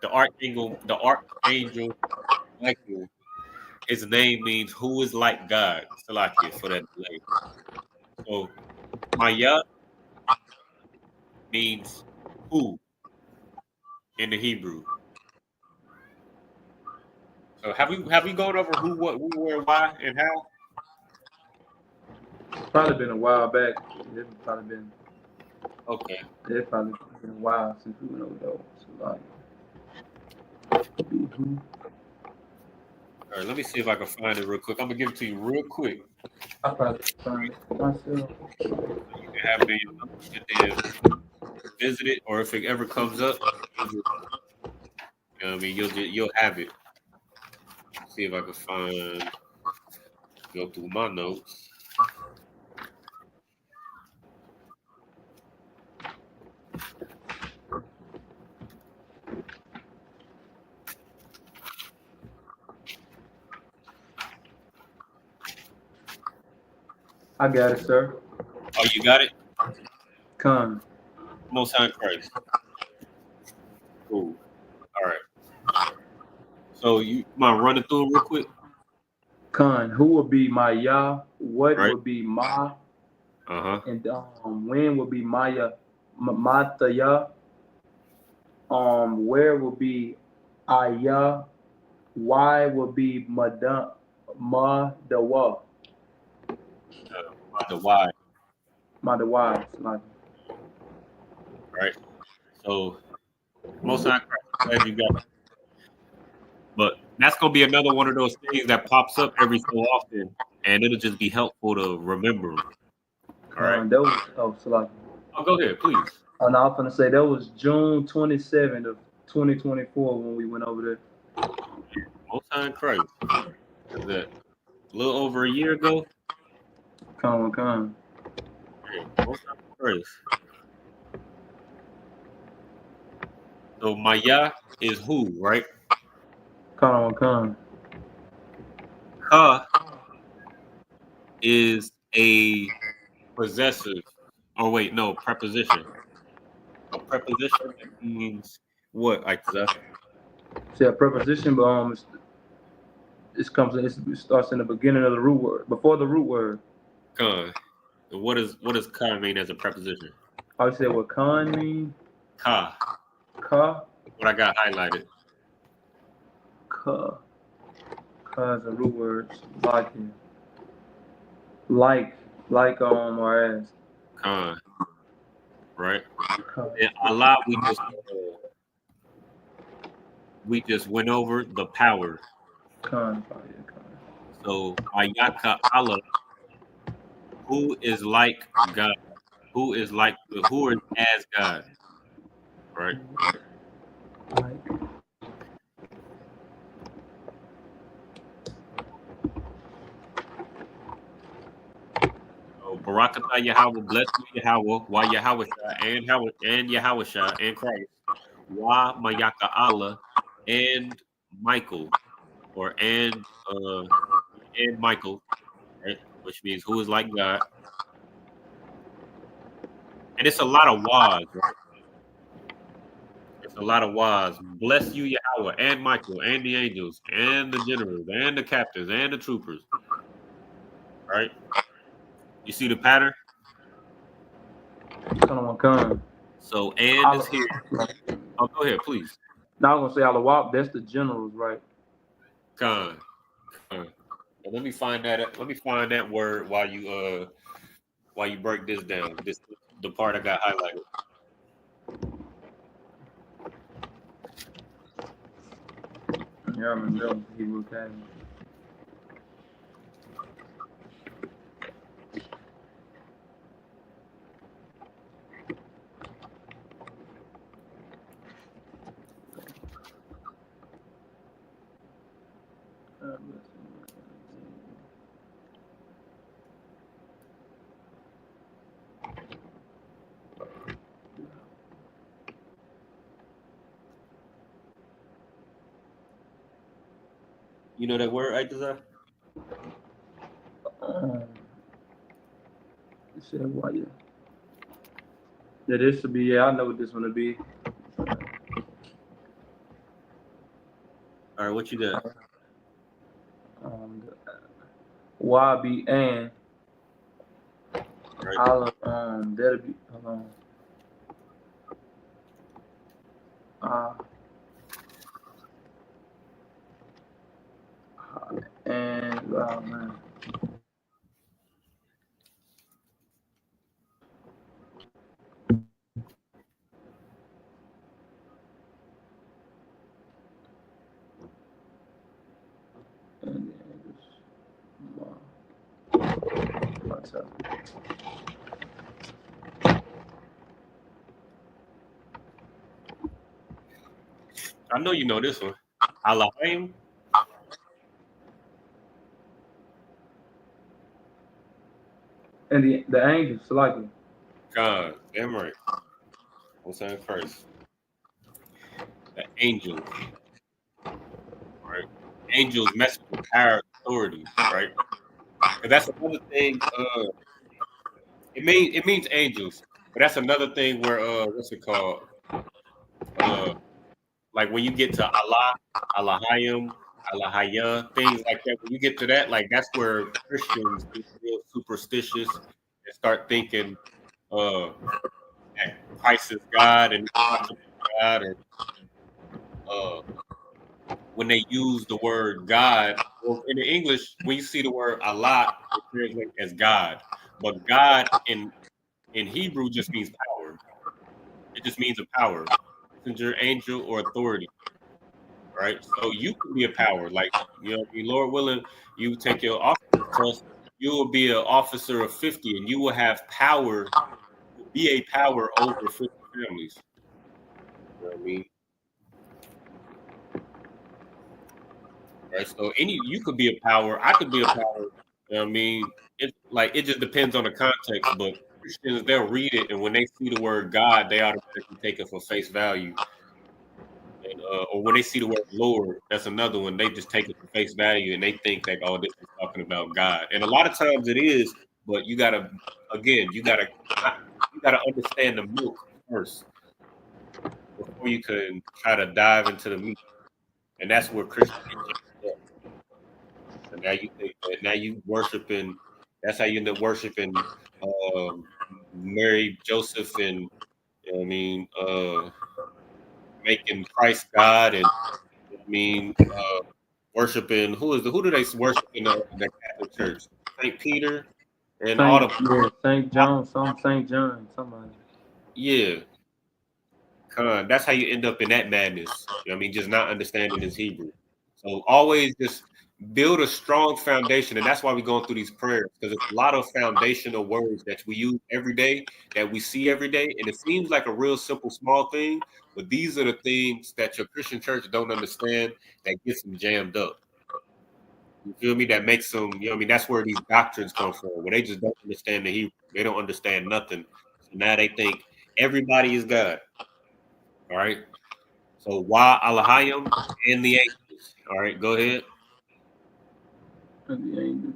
the Archangel Michael, his name means who is like God. Salakia for that delay. So Maya means who in the Hebrew. So have we gone over who, what, who, where, why, and how?
Probably been a while back. It's probably been.
Okay.
It's probably been a while since we went over those. So like,
All right, let me see if I can find it real quick. I'm gonna give it to you real quick.
I probably find it myself.
You can have it in your notes and then visit it, or if it ever comes up, I mean, you'll have it. See if I can find. Go through my notes.
I got it, sir.
Oh, you got it?
Con.
Most High Christ. Cool. All right. So you mind running through it real quick?
Con. Who will be my Yah? What
Right.
would be my?
And
when will be Maya? Mataya. Where will be Ayah? Why will be Madawa?
the why.
Madawa. Like.
Right. So most High Christ, glad you got it. But that's gonna be another one of those things that pops up every so often, and it'll just be helpful to remember. All right.
That was so like.
Oh, go ahead, please.
And I was gonna say that was June 27th of 2024 when we went over there.
Most High Christ. Is that a little over a year ago?
Con.
Yeah, Most High Christ. So Maya is who, right?
Con.
Ka is a possessive. Oh wait, no, preposition. A preposition means what, Isaiah?
See a preposition, but it starts in the beginning of the root word, before the root word.
Ka. And what does ka mean as a preposition?
I would say what con mean?
Ka.
Ka.
What I got highlighted.
Ka. Ka is a root word. Like or as.
Ka. Right?
Ka.
And Allah, we just we just went over the power.
Con.
So Mayaka Allah, who is like God, who is as God, right?
Like,
So Barakatah Yahweh, bless you Yahweh, Wa Yahweh and Yahweh and Christ, Wa Mayaka Allah and Michael, or and Michael, right? Which means who is like God. And it's a lot of wahs, right? It's a lot of wahs. Bless you, Yahweh, and Michael, and the angels, and the generals, and the captains, and the troopers. Right? You see the pattern?
Con.
So, and is here. Oh, go ahead, please.
Now I'm gonna say Alawab, that's the generals, right?
Con. Let me find that. Let me find that word while you break this down. This the part I got highlighted.
Yeah, I remember that was Hebrew Academy.
You know that word, right, Desire?
It said why? Yeah, this should be. Yeah, I know what this one to be.
All right, what you got?
Y be and.
Right.
That'll be. And man. And what's up?
I know you know this one. Allahim.
And the angels, like
God, damn right. What's that first? The angels, right? Angels mess with power, authority, right? And that's another thing. It means angels, but that's another thing where what's it called? Like when you get to Allah, Allahayim, Allahaya, things like that. When you get to that, like that's where Christians get real superstitious and start thinking that Christ is God and God, or when they use the word God, well, in the English, when you see the word Allah, it translates as God, but God in Hebrew just means power. It just means a power, messenger, angel, or authority. Right? So you can be a power. Like, you know, Lord willing, you take your officer test, you will be an officer of 50 and you will have power, be a power over 50 families. You know what I mean? Right. So you could be a power, I could be a power. You know what I mean? It just depends on the context, but Christians, they'll read it, and when they see the word God, they automatically take it for face value. And, or when they see the word Lord, that's another one. They just take it for face value and they think that, oh, this is talking about God. And a lot of times it is, but you gotta understand the milk first before you can try to dive into the meat. And that's where Christianity is. And now you think that now you worshiping. That's how you end up worshiping Mary, Joseph, and you know what I mean, making Christ God, and worshiping who do they worship in the Catholic Church? Saint Peter and all the
Saint John, Saint John, somebody.
yeah. That's how you end up in that madness. You know what I mean? Just not understanding his Hebrew. So always just build a strong foundation. And that's why we're going through these prayers, because it's a lot of foundational words that we use every day, that we see every day. And it seems like a real simple, small thing, but these are the things that your Christian church don't understand that gets them jammed up. You feel me? That makes them, you know what I mean? That's where these doctrines come from, where they just don't understand the Hebrew. They don't understand nothing. So now they think everybody is God. All right. So why Alahayim and the angels? All right, go ahead.
And the angels.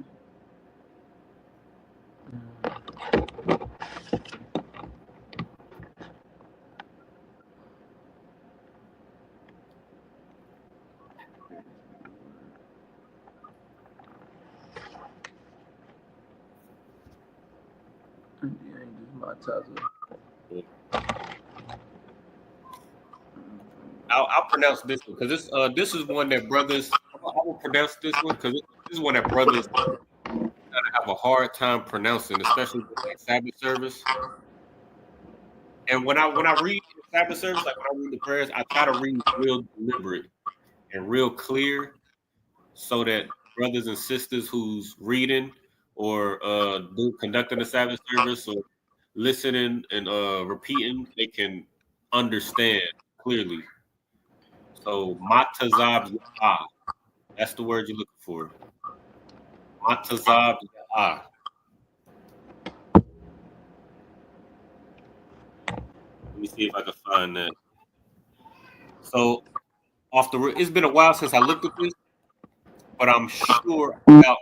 And the angels, my taza.
I'll pronounce this one because this is one that brothers. I will pronounce this one because this is one that brothers have a hard time pronouncing, especially with like Sabbath service. And when I read the Sabbath service, like when I read the prayers, I try to read real deliberate and real clear, so that brothers and sisters who's reading or conducting the Sabbath service or listening and repeating, they can understand clearly. So matazab ya'ah, that's the word you're looking for. Matazab ya'ah. Let me see if I can find that. So it's been a while since I looked at this, but I'm sure, about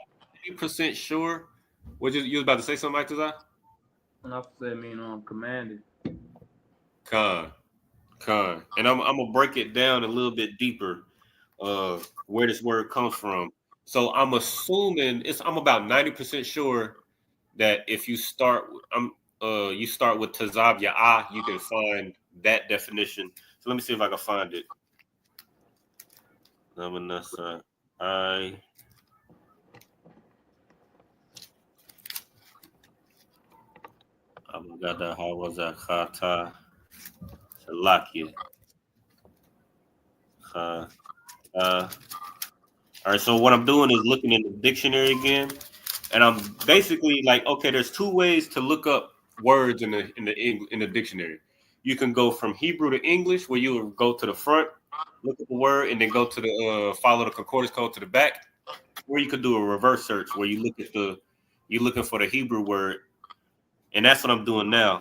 80% sure. You was about to say something, Mike Tazab?
And I say, commanded.
Con. And I'm gonna break it down a little bit deeper, where this word comes from. So I'm assuming I'm about 90% sure that if you start you start with Tazab Ya'ah, you can find that definition. So let me see if I can find it. I Abagada Hawaza Khata Salakia. All right, so what I'm doing is looking in the dictionary again, and I'm basically like, okay, there's two ways to look up words in the dictionary. You can go from Hebrew to English, where you would go to the front, look at the word, and then go to the follow the concordance code to the back, or you could do a reverse search where you look at you're looking for the Hebrew word, and that's what I'm doing now.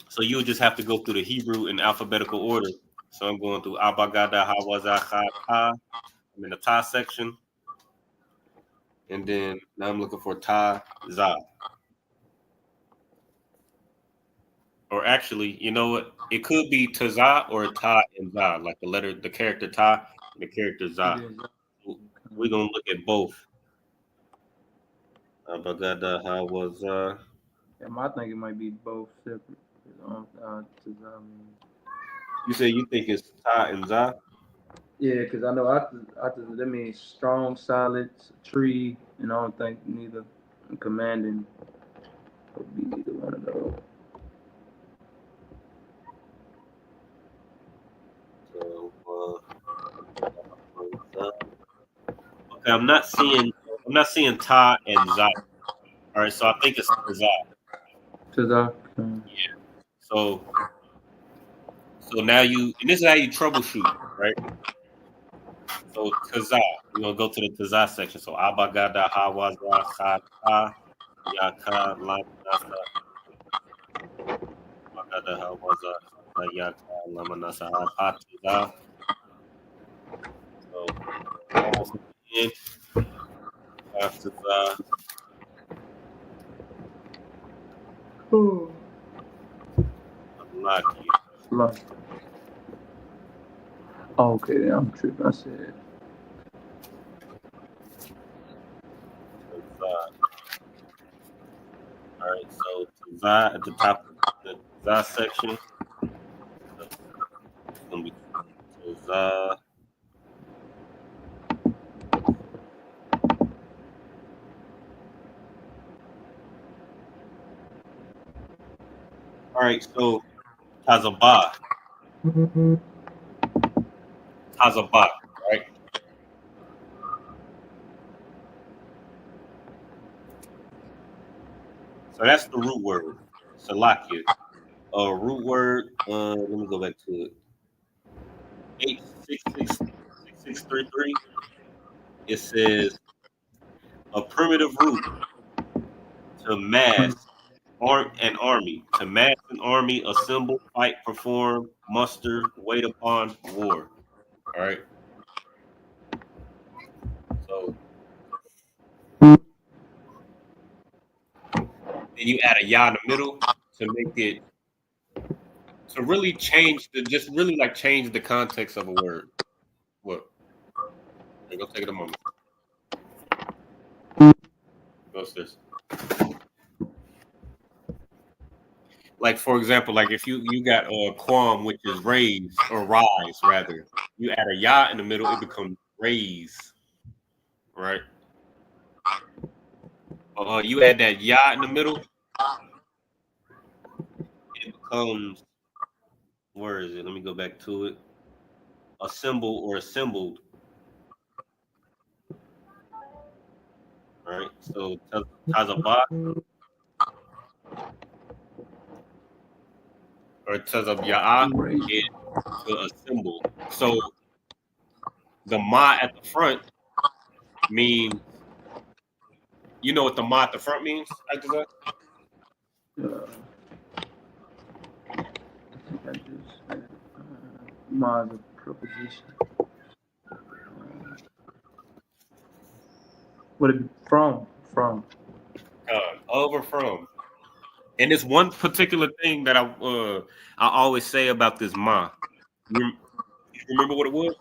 So you would just have to go through the Hebrew in alphabetical order. So I'm going through Abagada Hawaza Khata. I'm in the Ta section. And then now I'm looking for Ta Za. Or actually, you know what? It could be Taza or Ta and Za, like the character Ta and the character Za. We're gonna look at both. Abagada Hawaza.
I think it might be both separate.
You say you think it's Ta and Za?
Yeah, because I know that means strong, solid, tree, and I don't think neither commanding would be either one of those.
So, okay, I'm not seeing Ta and Za. All right, so I think it's Za.
Tazak.
Yeah. So now and this is how you troubleshoot, right? So Tazah, we're gonna go to the Tazah section. So Abagada Hawaza Khata Yaka Lamanasa Abagada Hawaza Khata Yaka Lamanasa Hatiza. So almost at the end. Tazah.
Lucky. Okay, I'm tripping. I said.
All right, so Tazah at the top of the Tazah section. It's gonna be Tazah. All right, so Tazabah. Tazabak, right? So that's the root word. Salakia. Root word. Let me go back to it. 8666633. It says a primitive root to mass an army. To mass an army, assemble, fight, perform, muster, wait upon, war. All right. So then you add a ya in the middle to make it to really change the just really like change the context of a word. What? Go take it a moment. What's this? Like for example, like if you got quam, which is raise or rise rather, you add a ya in the middle, it becomes raise, right? You add that ya in the middle, it becomes, where is it? Let me go back to it. Assemble or assembled, right? So tazabak or tazabya'ah is to assemble. So the ma at the front means, you know what the ma at the front means?
Ma is a preposition. What it be from?
Of or from. And it's one particular thing that I always say about this ma. You remember what it was?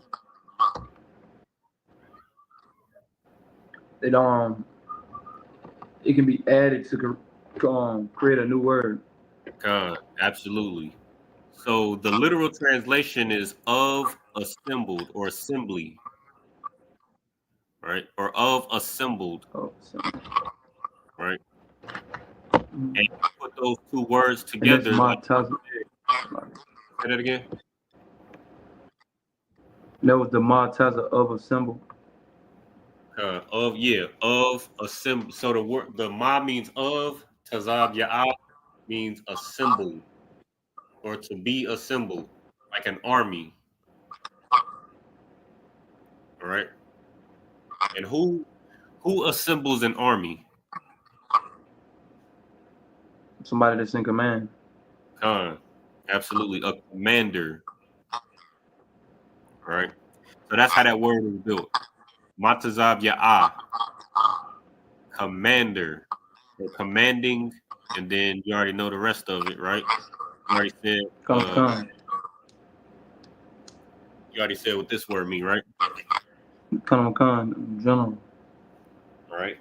It can be added to create a new word.
Absolutely. So the literal translation is of assembled or assembly, right? Or of assembled, right? And you put those two words together.
And that's
say that again.
That was the Maltaza of assembled.
Of assemble. So the ma means of, tazab ya'ah means assembled or to be assembled, like an army. All right. And who assembles an army?
Somebody that's in command.
Absolutely, a commander. All right. So that's how that word is built. Matazab ya'ah, commander, or commanding, and then you already know the rest of it, right? You already said. You already said what this word mean, right?
General.
All right.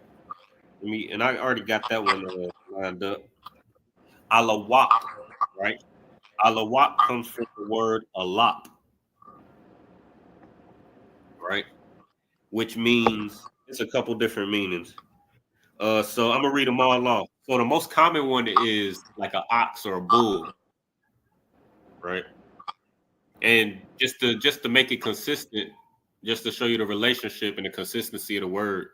And I already got that one lined up. Alawak, right? Alawak comes from the word alap, right? Which means it's a couple different meanings. So I'm gonna read them all off. So the most common one is like an ox or a bull, right? And just to make it consistent, just to show you the relationship and the consistency of the word,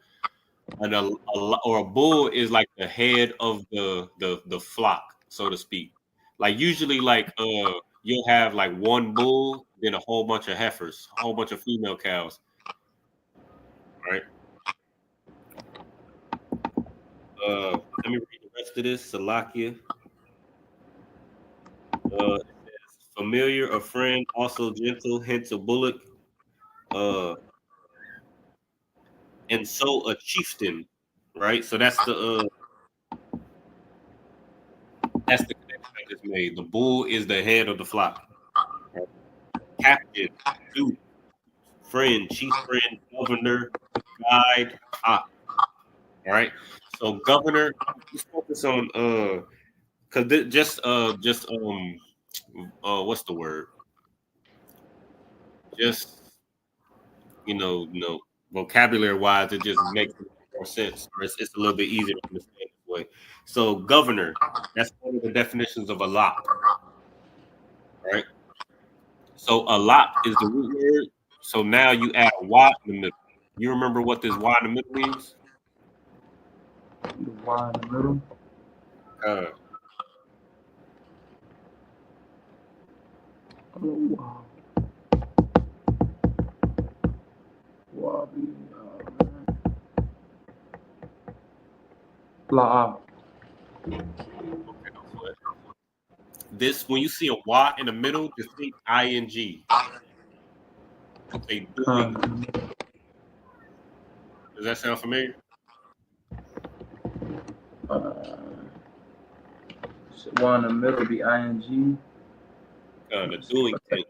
a bull is like the head of the flock, so to speak. Like usually, like you'll have like one bull, then a whole bunch of heifers, a whole bunch of female cows, right? Let me read the rest of this. Salakia. It says familiar, a friend, also gentle, hence a bullock. And so a chieftain, right? So that's the connection I just made. The bull is the head of the flock. Right? Captain, dude, friend, chief friend, governor, guide, ox. All right. So governor, just focus on because what's the word? Just vocabulary wise, it just makes more sense. Or it's a little bit easier to understand this way. So governor, that's one of the definitions of a lot, right? So a lot is the root word. So now you add a Y in the middle. You remember what this Y in the middle means?
The Y in the middle.
Uh,
Wow. Wow. La.
this when you see a Y in the middle, just think ing. Say doing. Does that sound familiar?
Y in the middle be ing.
The doing tense.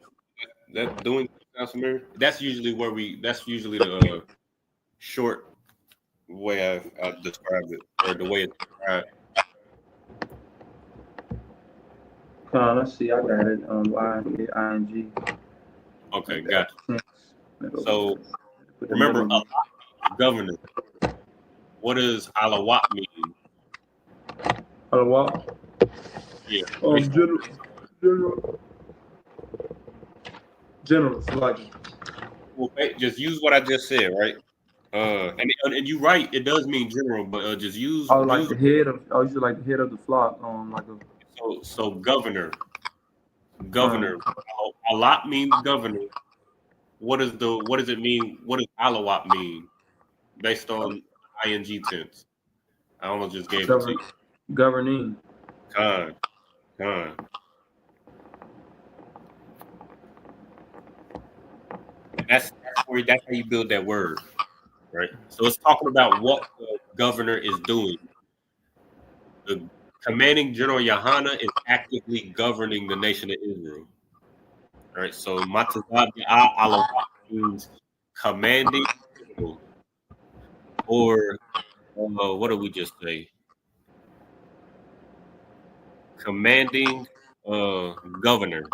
That doing sounds familiar. That's usually where we. That's usually the short way I describe it, or the way it's described.
Let's see. I got it. ing.
Okay, gotcha.
Middle.
So remember, governor. What does alawat mean?
Alawat.
Yeah.
General. Like.
Well, just use what I just said, right? And you're right. It does mean general, but just use.
Oh, like the head of. Oh, you like the head of the flock. Like a.
So governor. Alawat means governor. What does it mean? What does alawat mean? Based on ing tense. I almost just gave it to you.
Governing.
Con. That's how you build that word, right? So it's talking about what the governor is doing. The commanding general Yahana is actively governing the nation of Israel. All right. So Matazab Alawat means commanding, or what did we just say? Commanding governor.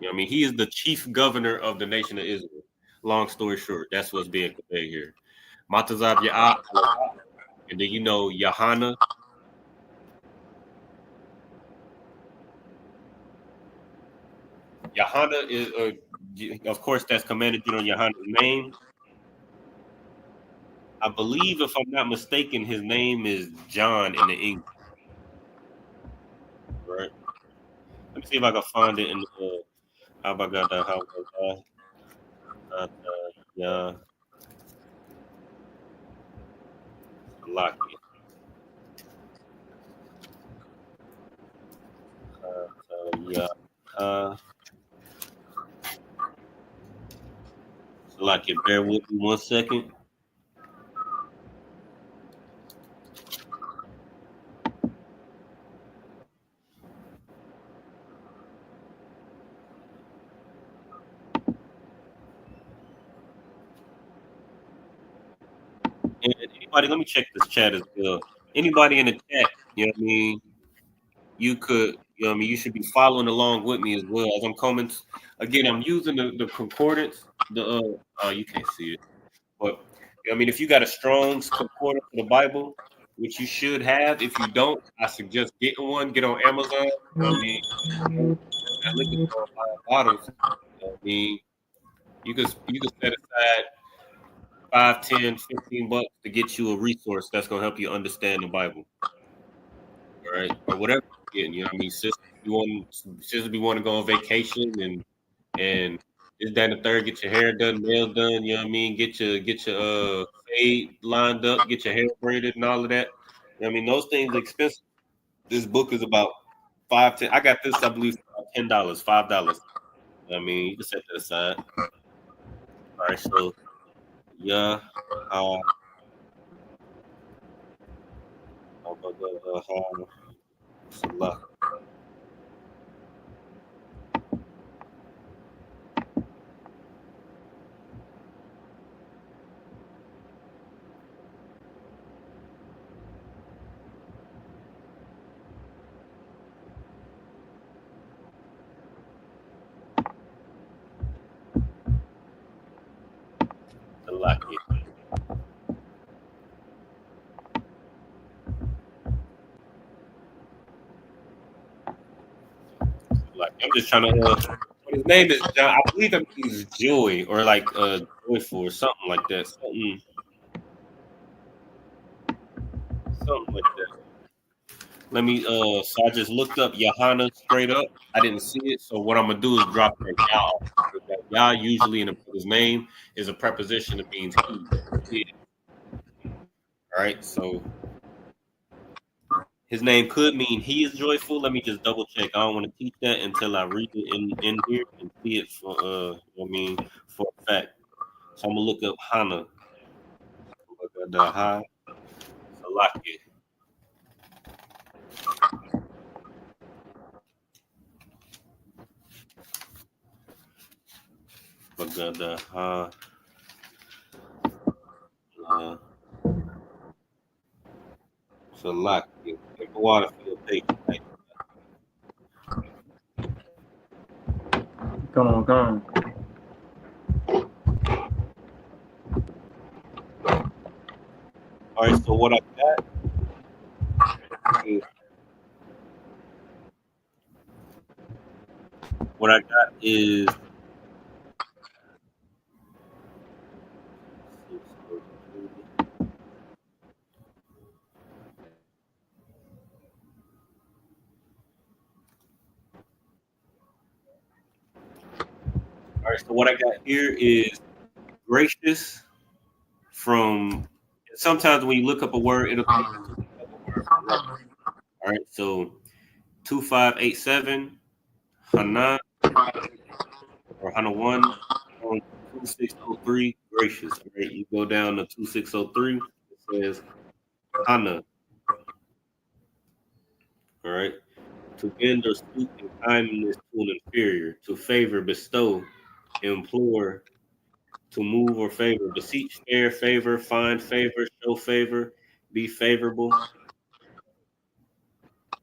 You know what I mean? He is the chief governor of the nation of Israel. Long story short, that's what's being conveyed here. Matazab Ya'ah, and then Yahana. Yahana is, of course, that's commanded on Yahana's name. I believe, if I'm not mistaken, his name is John in the English. Right? Let me see if I can find it in the yeah. Lucky. Lucky, bear with me 1 second. And anybody, let me check this chat as well. Anybody in the chat, you know what I mean? You could, you know what I mean? You should be following along with me as well. As I'm coming, again, I'm using the concordance. You can't see it, but you know what I mean, if you got a Strong's concordance for the Bible, which you should have, if you don't, I suggest getting one. Get on Amazon. You know what I mean, that liquor store, buy bottles. You know what I mean, you could set aside 5, 10, 15 bucks to get you a resource that's gonna help you understand the Bible. All right, or whatever you're getting, you know what I mean? Sisters be want to go on vacation and this, that, and the third, get your hair done, nails done, you know what I mean? Get your fade lined up, get your hair braided and all of that. You know what I mean? Those things are expensive. This book is about $5, $10. I got this, I believe, for $10, $5. You know what I mean? You can set that aside. All right, so yeah. Lucky. Like, I'm just trying to His name is John. I believe that means joy or like joyful or something like that. Something like that. Let me so I just looked up Johanna straight up. I didn't see it. So what I'm gonna do is drop that y'all. That y'all usually in a brother's name is a preposition that means he. All right, so his name could mean he is joyful. Let me just double check. I don't want to teach that until I read it in here and see it for for a fact. So I'm gonna look up Hana. Look at the Ha Salaki. Look at the Ha Salaki. Take the water for your patient.
Come on.
All right, so what I got is all right, so what I got here is gracious from sometimes when you look up a word, it'll come up with another word for reference. All right, so 2587 Hanan or Hana1 on 2603 gracious. All right, you go down to 2603, it says Hana. All right. To bend or stoop in kindness to an inferior, to favor, bestow, implore, to move or favor, beseech, spare, favor, find favor, show favor, be favorable,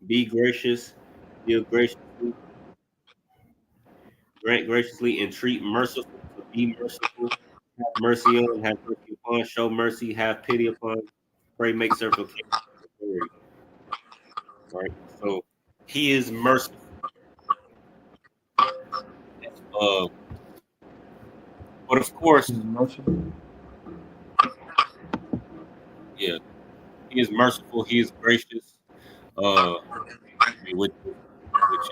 be gracious, give graciously, grant graciously, entreat merciful, to be merciful, have mercy on, have mercy upon, show mercy, have pity upon, pray, make supplication. All right. So he is merciful. But of course, yeah, he is merciful. He is gracious. Which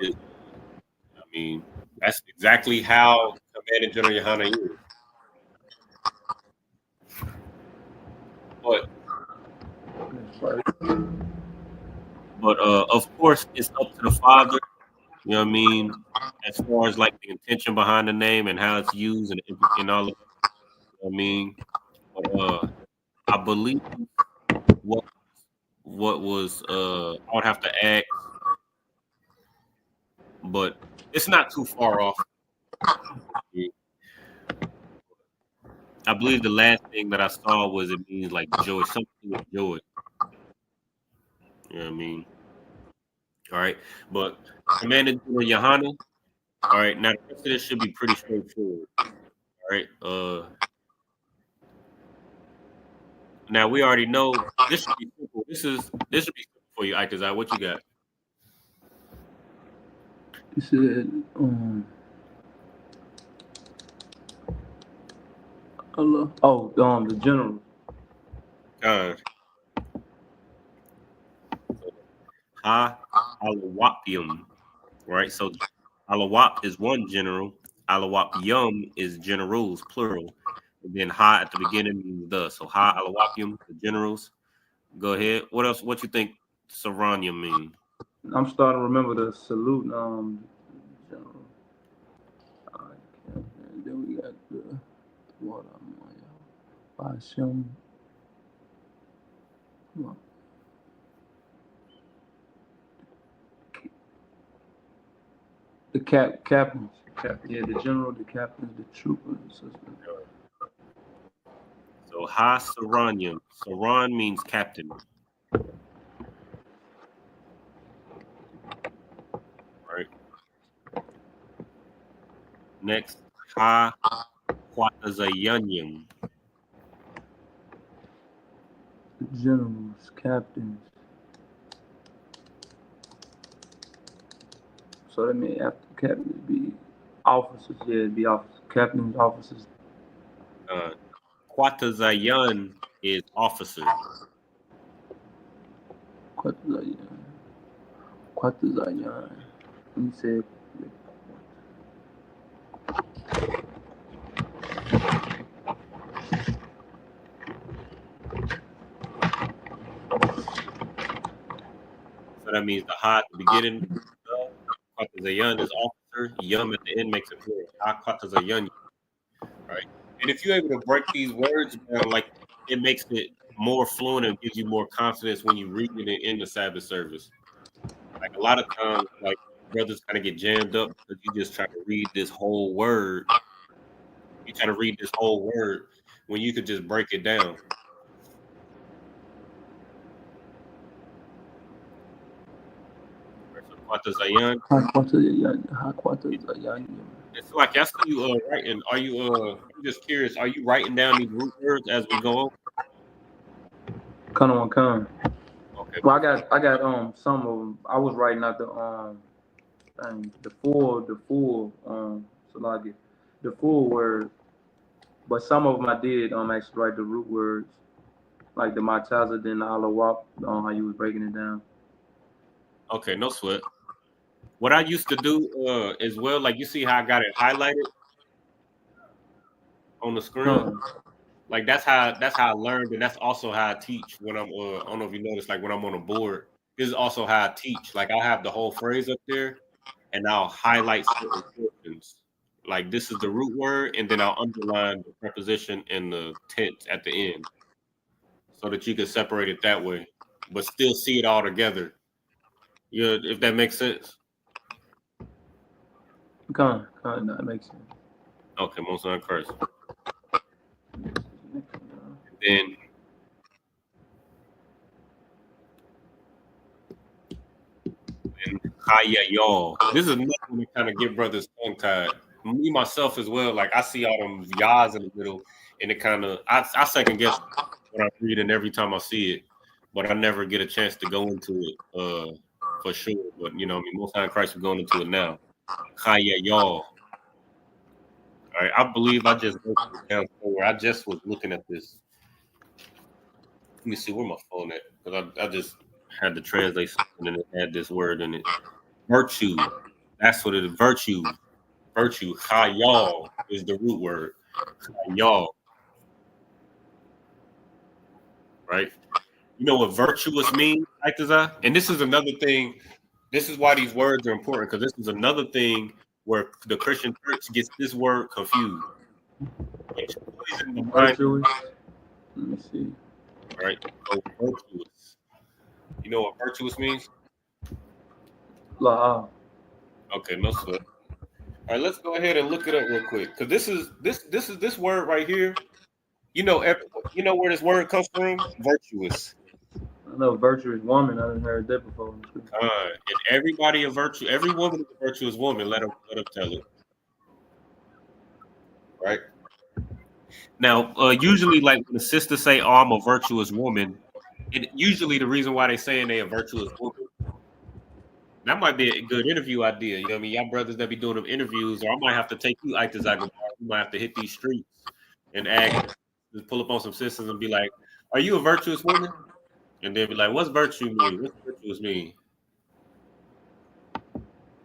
is, I mean, that's exactly how Commander General Yohana is. But of course, it's up to the father. You know what I mean? As far as like the intention behind the name and how it's used and all of that. You know what I mean? But I believe what was I would have to ask, but it's not too far off. I believe the last thing that I saw was it means like joy, something with joy. You know what I mean? All right. But Commander General Johanna, all right, now the rest of this should be pretty straightforward. All right. Now we already know this should be simple. This should be simple for you, Ikazai. What you got?
You said the general.
Ha Alawapium. Right. So Alawap is one general. Alawapium is generals, plural. And then Ha at the beginning means the. So Ha Alawapium, the generals. Go ahead. What else? What you think Saranya mean?
I'm starting to remember the salute. General. And then we got the water. Bashim. The captains. Yeah, the general, the captains, the troopers.
So Ha Saranyam. Saran means captain. Right. Next, Ha Kwatazayanyam.
The generals, captains. So that means after captain be Officers, yeah, it'd be officers. Captains, officers.
Quatazayan is officer.
Quatazayan. Quatazayan. Let me say.
So that means the ha at the beginning. Quatazayan is officer. Yum at the end makes it plural. Ha Quatazayan. Right. And if you're able to break these words down, like it makes it more fluent and gives you more confidence when you read it in the Sabbath service. Like a lot of times, like brothers kind of get jammed up because you just try to read this whole word. You try to read this whole word when you could just break it down. Quatazayan. It's like I see you writing. Are you I'm just curious, are you writing down these root words as we go on?
Come.
Okay.
Well, I got some of them. I was writing out the full so like the full word, but some of them I did actually write the root words, like the Mataza, then the Alawap, how you was breaking it down.
Okay, no sweat. What I used to do as well, like you see how I got it highlighted on the screen. Like that's how I learned, and that's also how I teach when I'm I don't know if you notice, like when I'm on a board. This is also how I teach. Like I'll have the whole phrase up there, and I'll highlight certain portions. Like this is the root word, and then I'll underline the preposition and the tense at the end, so that you can separate it that way, but still see it all together. Yeah, if that makes sense.
That makes sense.
Okay, most on Christ. Then Kaya y'all. This is another one to kind of get brothers tongue tied. Me myself as well. Like I see all them yahs in the middle, and it kind of I second guess what I'm reading every time I see it, but I never get a chance to go into it for sure. But you know, I mean, most time Christ, we're going into it now. Kaya y'all. All right, I believe I just wrote this down somewhere. I just was looking at this. Let me see where my phone at, because I just had to translate something and it had this word in it. Virtue. That's what it is. Virtue. Virtue. Chayal is the root word. Chayal. Right? You know what virtuous means, Aitazah? And this is another thing. This is why these words are important, because this is another thing where the Christian church gets this word confused.
Virtuous. Let me see.
Right? So virtuous. You know what virtuous means?
La.
Okay, no sweat. All right, let's go ahead and look it up real quick, because this is this word right here. You know where this word comes from? Virtuous.
I know virtuous woman. I haven't heard that before.
And everybody a virtue. Every woman is a virtuous woman. Let them tell it. Right. Now, usually, like when the sisters say, "Oh, I'm a virtuous woman," and usually the reason why they saying they a virtuous woman, that might be a good interview idea. You know what I mean? Y'all brothers that be doing them interviews, or I might have to take you, Ike Zaga. You might have to hit these streets and ask, just pull up on some sisters and be like, "Are you a virtuous woman?" And they'll be like, "What's virtue mean? What's virtuous mean?"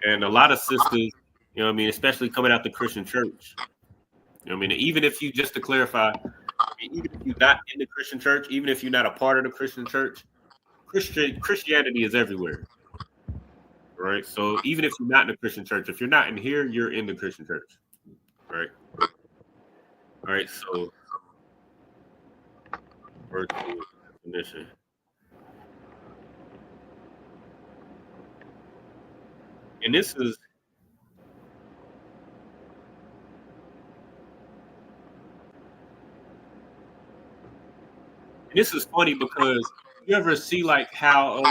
And a lot of sisters, you know what I mean, especially coming out the Christian church. You know what I mean? Even if you, just to clarify, even if you're not in the Christian church, even if you're not a part of the Christian church, Christianity is everywhere. Right? So even if you're not in the Christian church, if you're not in here, you're in the Christian church. Right? All right, so virtue definition. And this is funny because you ever see like how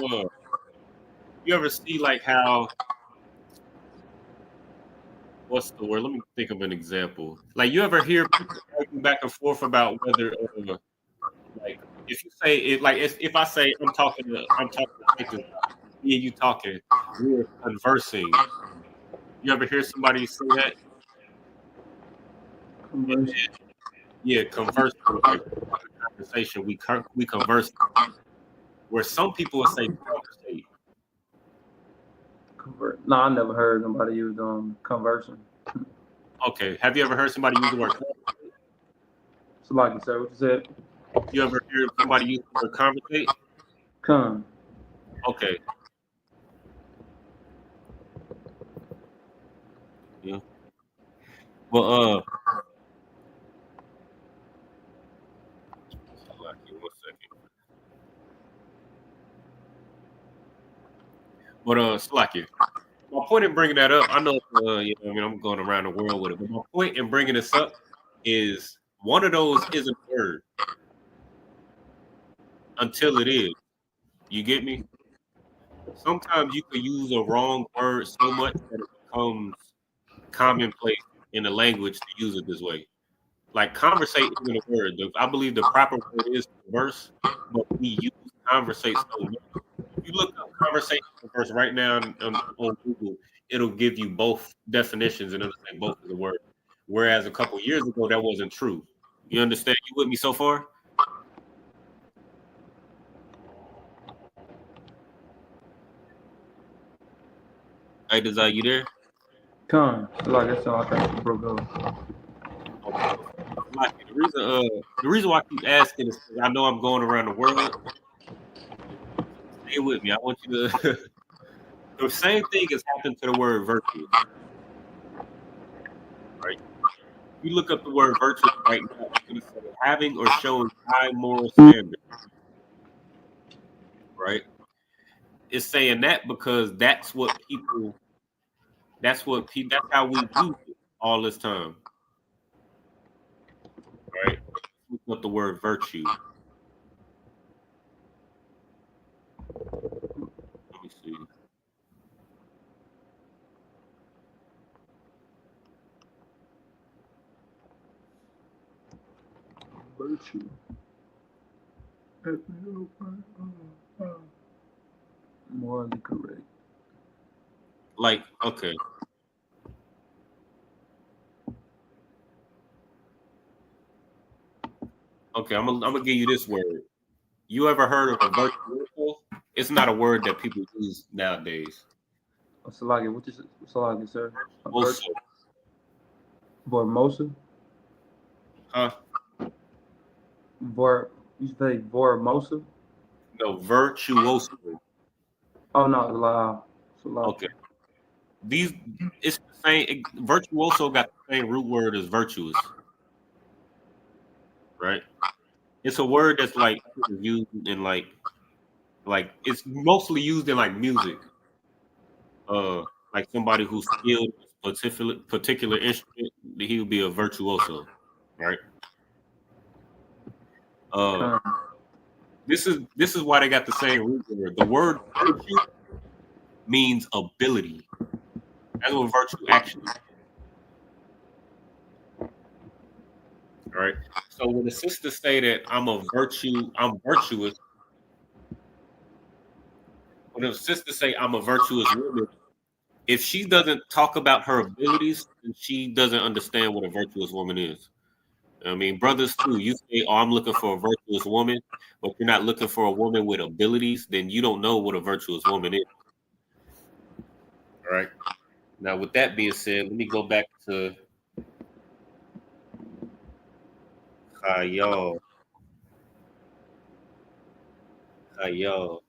what's the word? Let me think of an example. Like you ever hear people arguing back and forth about whether like if you say it, like if I say I'm talking to me and you talking, we're conversing. You ever hear somebody say that?
Conversion.
Yeah, converse. Like conversation. We converse. Where some people will say conversate.
Convert. No, I never heard nobody use conversing.
Okay. Have you ever heard somebody use the word?
So like you said, what you said?
You ever heard somebody use the word conversate?
Con.
Okay. Yeah. Well, Salaki, 1 second. But Salaki, my point in bringing that up, I know, I mean, I'm going around the world with it, but my point in bringing this up is one of those isn't a word until it is. You get me? Sometimes you could use a wrong word so much that it becomes commonplace in the language to use it this way. Like conversate isn't a word. I believe the proper word is converse, but we use conversate so much. If you look up conversation converse right now on Google, it'll give you both definitions and it'll say both is a word. Whereas a couple years ago that wasn't true. You understand? You with me so far? Hey, Desire, you there?
Con. Like I said, I think it broke up.
Like, the reason why I keep asking is because I know I'm going around the world. Stay with me. I want you to. The same thing has happened to the word virtue. Right? You look up the word virtue right now, it's going to say having or showing high moral standard. Right? It's saying that because that's how we use it all this time. Right? Look up the word virtue. Let me see.
Virtue. Morally correct.
Like, okay. Okay, I'm gonna give you this word. You ever heard of a virtuoso? It's not a word that people use nowadays.
Salagi, what is Salagi, sir?
Also,
Vormosa?
huh?
You say Vormosa?
No, virtuoso.
Oh no, Salagi.
Okay. It's the same. Virtuoso got the same root word as virtuous, right? It's a word that's like used in like it's mostly used in like music. Like somebody who's skilled in a particular instrument, he would be a virtuoso, right? Uh,
Con.
this is why they got the same root word. The word virtue means ability. That's what virtue actually is. All right. So when the sisters say that I'm virtuous, when the sisters say I'm a virtuous woman, if she doesn't talk about her abilities, then she doesn't understand what a virtuous woman is. I mean, brothers too, you say, oh, I'm looking for a virtuous woman, but you're not looking for a woman with abilities, then you don't know what a virtuous woman is. All right. Now, with that being said, let me go back to Khayal. Khayal.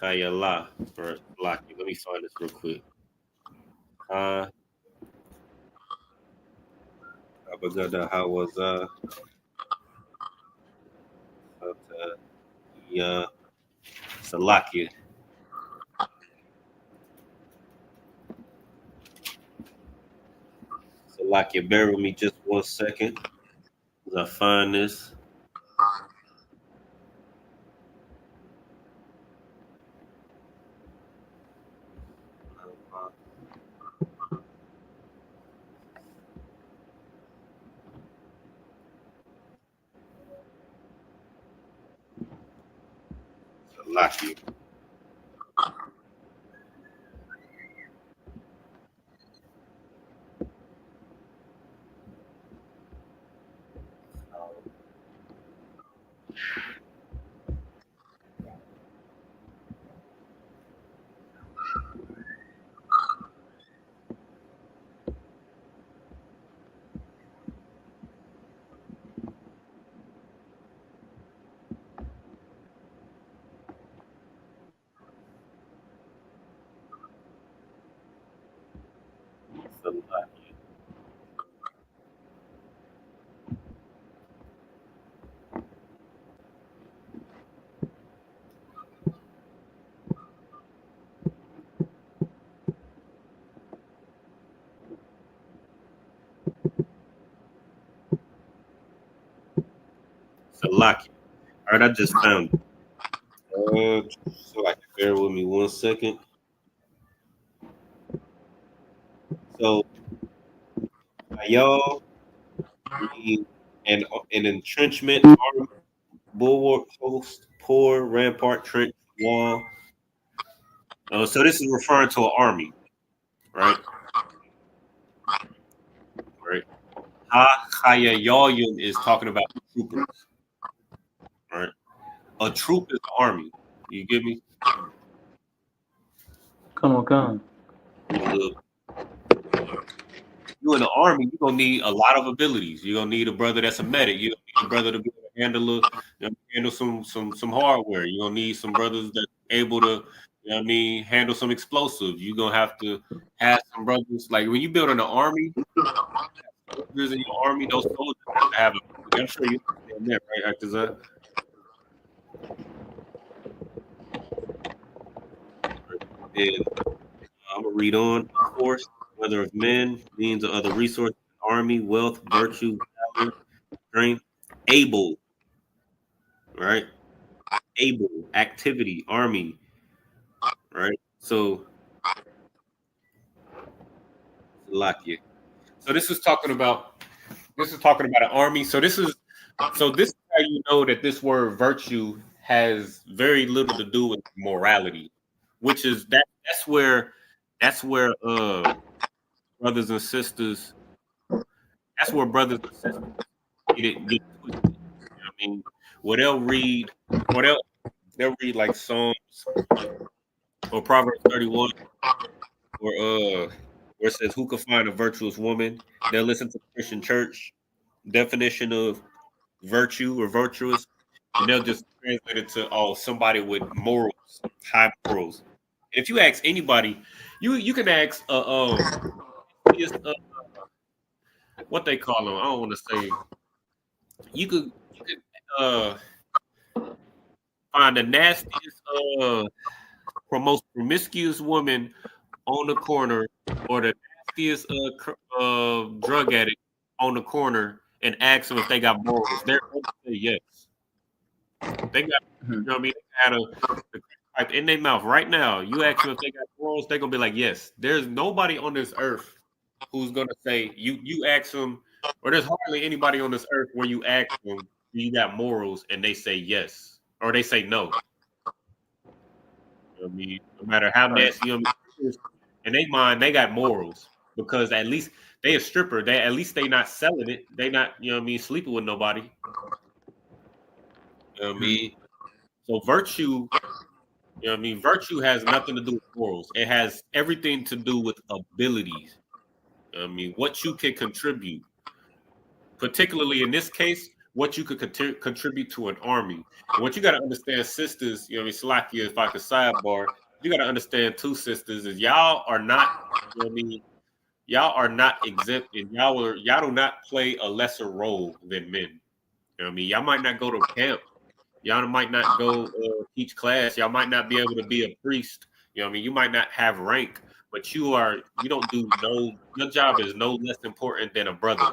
Khayala. Or Laki. Let me find this real quick. Abagada Hawaza. Ya. Salaki. Salaki, bear with me just 1 second as I find this. Salaki. Salaki. All right, I just found it. So I can bear with me 1 second. So y'all mean an entrenchment, army, bulwark, post, pour, rampart, trench, wall. So this is referring to an army, right? Right. Ha-Chaya-Yalyum is talking about troopers, right? A troop is an army. You get me?
Come on.
Look, you in the army, you're gonna need a lot of abilities. You're gonna need a brother that's a medic. You're gonna need a brother to be able to handle some hardware. You're gonna need some brothers that able to, handle some explosives. You're gonna have to have some brothers like when you build an army, soldiers in your army, those soldiers have to have a, I'm sure you understand that, right, Actazan? And I'm gonna read on. Force, whether of men, means of other resources, army, wealth, virtue, valor, strength, able, right? Able, activity, army, right? So, Lakia. So this is talking about an army. So this is how you know that this word virtue has very little to do with morality, which is that's where brothers and sisters, that's where brothers and sisters get twisted. I mean, what they'll read, they'll read like Psalms or Proverbs 31, or where it says, "Who could find a virtuous woman?" They'll listen to Christian church definition of virtue or virtuous, and they'll just translate it to somebody with morals, high morals. If you ask anybody, you can ask what they call them. I don't want to say. You could find the nastiest most promiscuous woman on the corner, or the nastiest drug addict on the corner, and ask them if they got morals. They're going to say yes. They got, you know what I mean? They got the pipe in their mouth right now. You ask them if they got morals, they're gonna be like, yes. There's nobody on this earth who's gonna say you ask them, or there's hardly anybody on this earth where you ask them, do you got morals, and they say yes, or they say no. You know what I mean, no matter how nasty, in their mind, they got morals because at least they a stripper. At least they not selling it. They not, sleeping with nobody. You know what I mean? So virtue, virtue has nothing to do with morals. It has everything to do with abilities. What you can contribute, particularly in this case, what you could contribute to an army. And what you got to understand, sisters, Salakia, if I could sidebar, you got to understand too, sisters, is y'all are not, y'all are not exempt, and y'all do not play a lesser role than men. Y'all might not go to camp. Y'all might not go teach class. Y'all might not be able to be a priest. You might not have rank, but your job is no less important than a brother,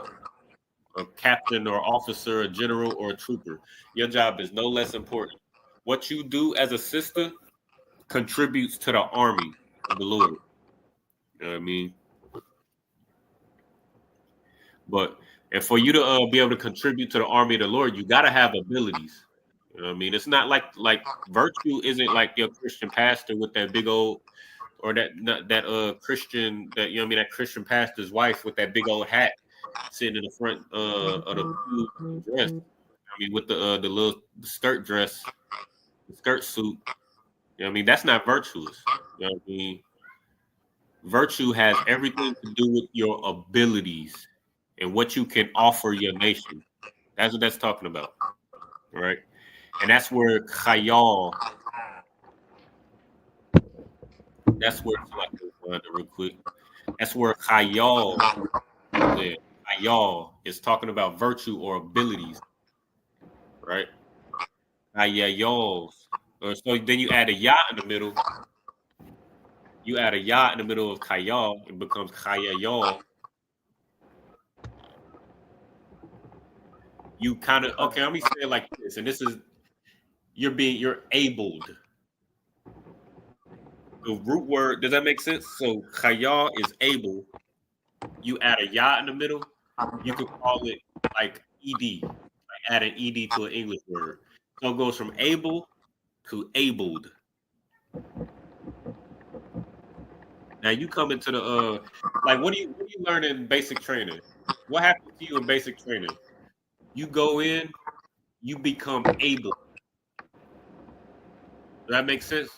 a captain or officer, a general or a trooper. Your job is no less important. What you do as a sister contributes to the army of the Lord. You know what I mean? And for you to be able to contribute to the army of the Lord, you got to have abilities. You know what I mean? It's not like virtue isn't like your Christian pastor with that big old, or that Christian, that Christian pastor's wife with that big old hat sitting in the front of the dress. With the little skirt dress, the skirt suit. That's not virtuous. You know what I mean? Virtue has everything to do with your abilities and what you can offer your nation. That's what that's talking about, right? And that's where Khayal. That's where it's like real quick. That's where Khayal comes in. Khayal is talking about virtue or abilities, right? Khayals. So then you add a ya in the middle. You add a ya in the middle of Khayal, it becomes Khayal. You kind of okay. Let me say it like this, and this is you're abled. The root word, does that make sense? So khayal is able. You add a ya in the middle, you could call it like ed, like add an ed to an English word. So it goes from able to abled. Now you come into the like what do you learn in basic training? What happens to you in basic training? You go in, you become able. Does that make sense?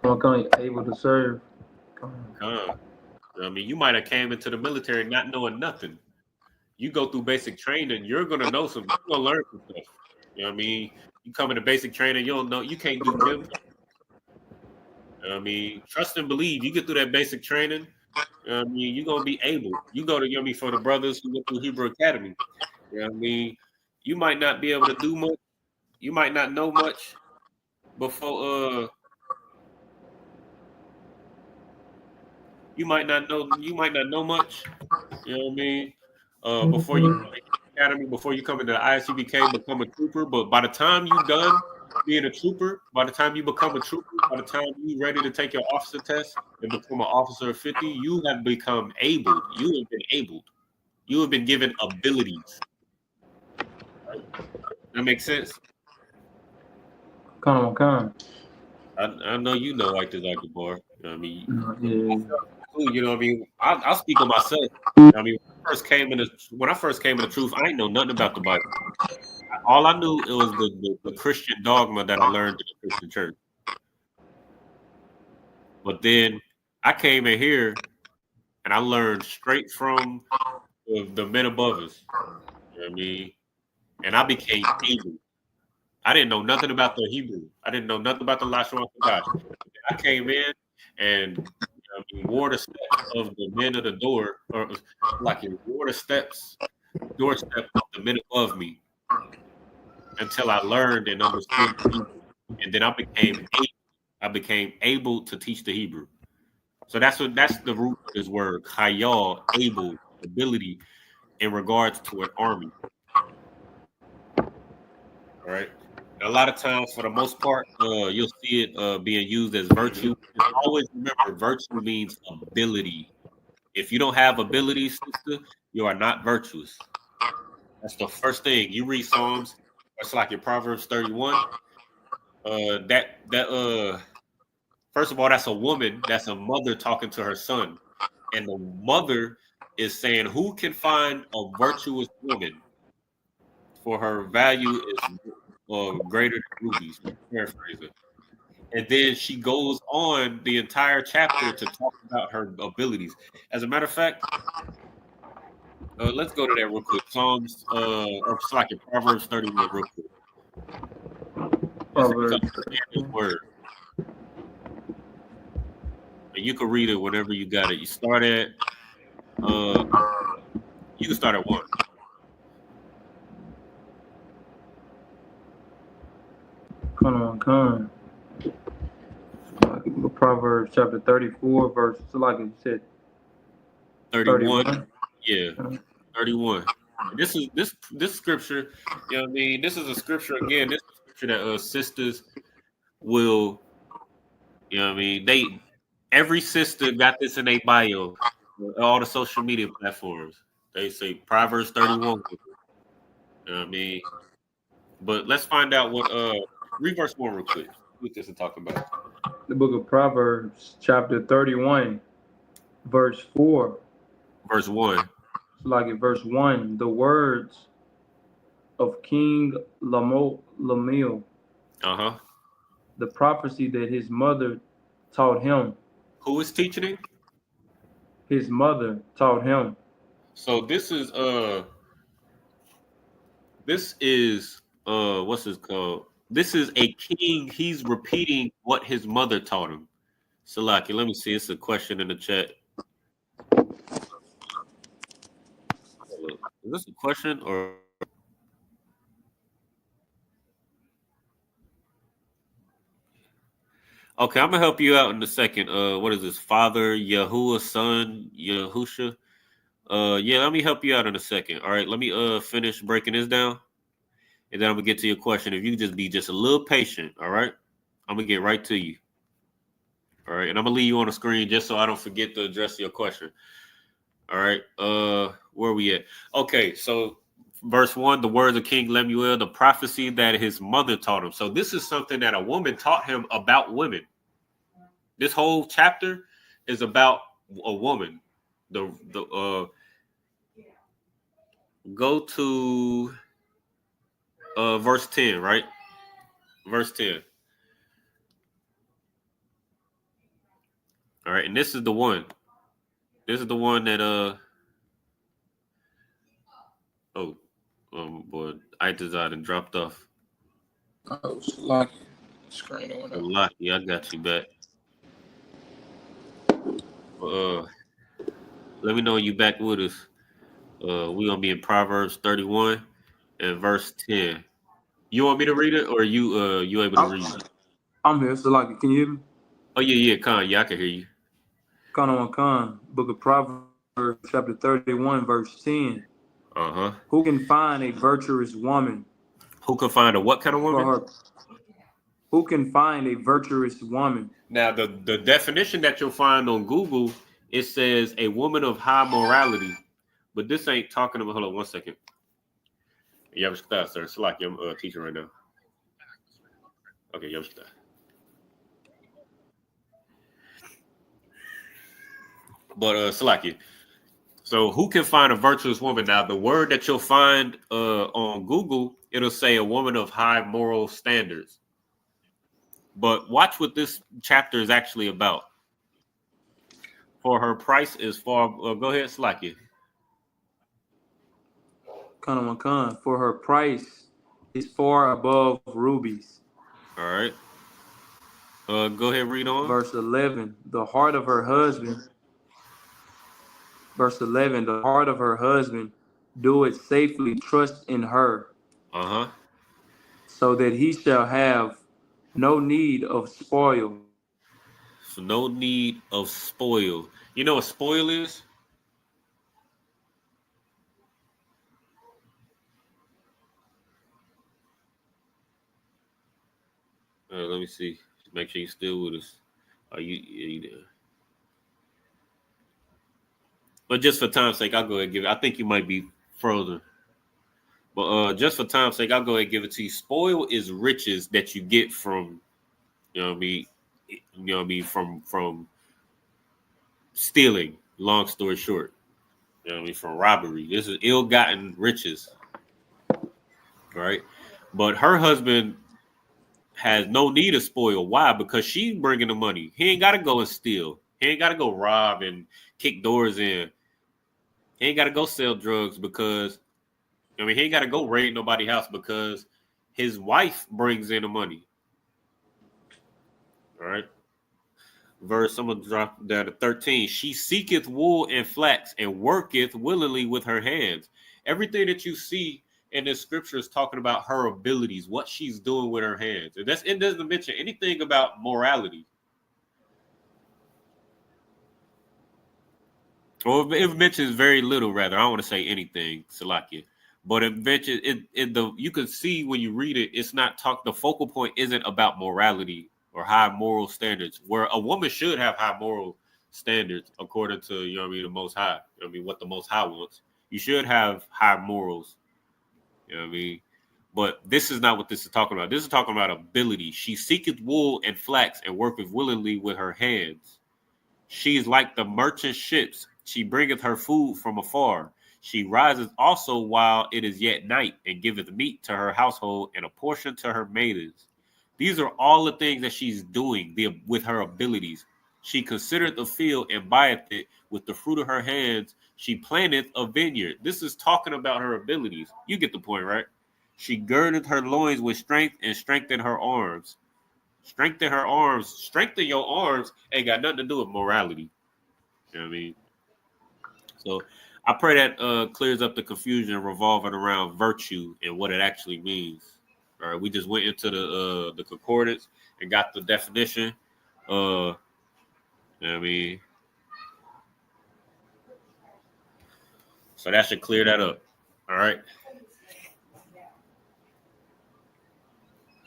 I'm kind of able to serve.
I mean, you might have came into the military not knowing nothing. You go through basic training, you're gonna know some, you're gonna learn some stuff. You know what I mean? You come into basic training, you don't know, you can't do gym. You know I mean, trust and believe. You get through that basic training, you know I mean, you're gonna be able. You go to, you know I mean, for the brothers who went through Hebrew Academy. You know what I mean? You might not be able to do much, you might not know much before you might not know much, you know what I mean? Before you come into the academy, before you come into the ISUPK, become a trooper. But by the time you done being a trooper, by the time you become a trooper, by the time you ready to take your officer test and become an officer of 50, you have become able. You have been able. You have been given abilities. Right? That makes sense?
Kind.
I know you know like this, like the bar. You know what I mean?
Yeah.
You know what I mean? I'll speak on myself. I mean, when I first came in the truth, I didn't know nothing about the Bible. All I knew it was the Christian dogma that I learned in the Christian church. But then I came in here and I learned straight from the men above us. You know what I mean? And I became able. I didn't know nothing about the Hebrew. I didn't know nothing about the Lashawan Qadash. I came in and wore the steps of the men of the door, or like it wore the doorstep of the men above me until I learned and understood the Hebrew. And then I became able to teach the Hebrew. So that's the root of this word, khayal, able, ability, in regards to an army. All right. And a lot of times, for the most part, you'll see it being used as virtue. Just always remember, virtue means ability. If you don't have ability, sister, you are not virtuous. That's the first thing. You read Psalms, it's like your Proverbs 31. First of all, that's a woman, that's a mother talking to her son. And the mother is saying, who can find a virtuous woman? For her value is greater than rubies, paraphrasing. And then she goes on the entire chapter to talk about her abilities. As a matter of fact, let's go to that real quick. Psalms, or it's like in Proverbs 31 real quick.
Proverbs.
This word. And you can read it whenever you got it. You start at, you can start at 1.
Come. Proverbs chapter 34, verse, so like you said,
31. Yeah, 31. This is this scripture, you know what I mean? This is a scripture, again, this is a scripture that sisters will, you know what I mean? Every sister got this in their bio, all the social media platforms. They say Proverbs 31. You know what I mean? But let's find out what read verse 1 real quick. What this is talking about.
The book of Proverbs, chapter 31, verse 4.
Verse 1.
So like in verse 1, the words of King Lemuel, the prophecy that his mother taught him.
Who is teaching him?
His mother taught him.
So this is what's this called? This is a king. He's repeating what his mother taught him. Salaki, let me see. It's a question in the chat. Is this a question or? Okay, I'm gonna help you out in a second. What is this? Father Yahuwah, son Yahusha. Yeah, let me help you out in a second. All right, let me finish breaking this down, and then I'm gonna get to your question. If you just be just a little patient, all right, I'm gonna get right to you. All right, and I'm gonna leave you on the screen just so I don't forget to address your question. All right, where are we at? Okay, so verse 1, the words of King Lemuel, the prophecy that his mother taught him. So this is something that a woman taught him about women. This whole chapter is about a woman. The go to verse 10, right? Verse 10. All right, and this is the one. This is the one that oh boy, I designed and dropped off.
Oh, lucky. Screen went up.
Lucky, I got you back. Let me know when you back with us. We gonna be in Proverbs 31 and verse 10. You want me to read it, or you able to read it?
I'm here. So, like, can you hear me?
Oh yeah, Khan. Yeah, I can hear you.
Khan, Book of Proverbs, chapter 31, verse 10.
Uh-huh.
Who can find a virtuous woman?
Who can find a what kind of woman?
For her. Who can find a virtuous woman?
Now, the definition that you'll find on Google, it says a woman of high morality, but this ain't talking about. Hold on 1 second. Yeah, sir. It's like I'm a teacher right now. Okay, yeah, but Salaki. So who can find a virtuous woman? Now, the word that you'll find on Google, it'll say a woman of high moral standards. But watch what this chapter is actually about. For her price is far. Go ahead, Salaki.
Khan. For her price is far above rubies.
All right. Go ahead, read on.
Verse 11. The heart of her husband. Verse 11. The heart of her husband do it safely trust in her.
Uh-huh.
So that he shall have no need of spoil.
So no need of spoil. You know what spoil is? Let me see. Make sure you're still with us. Are you there? But just for time's sake, I'll go ahead and give it. I think you might be frozen. But just for time's sake, I'll go ahead and give it to you. Spoil is riches that you get from, from stealing. Long story short, from robbery. This is ill-gotten riches, right? But her husband has no need of spoil. Why? Because she's bringing the money. He ain't got to go and steal. He ain't got to go rob and kick doors in. He ain't got to go sell drugs because, he ain't got to go raid nobody's house because his wife brings in the money. All right. Verse, I'm going to drop down to 13. She seeketh wool and flax and worketh willingly with her hands. Everything that you see in this scripture is talking about her abilities, what she's doing with her hands. And it doesn't mention anything about morality. Or it mentions very little, rather. I don't want to say anything, Salakia. But it mentions you can see when you read it, it's not the focal point isn't about morality or high moral standards, where a woman should have high moral standards according to, the Most High. What the Most High wants. You should have high morals. But this is not what this is talking about. This is talking about ability. She seeketh wool and flax and worketh willingly with her hands. She is like the merchant ships. She bringeth her food from afar. She rises also while it is yet night and giveth meat to her household and a portion to her maidens. These are all the things that she's doing with her abilities. She considereth the field and buyeth it with the fruit of her hands. She planteth a vineyard. This is talking about her abilities. You get the point, right? She girdeth her loins with strength and strengthen her arms. Strengthen her arms. Strengthen your arms ain't got nothing to do with morality. You know what I mean? So I pray that clears up the confusion revolving around virtue and what it actually means. All right, we just went into the concordance and got the definition. I mean, so that should clear that up. All right.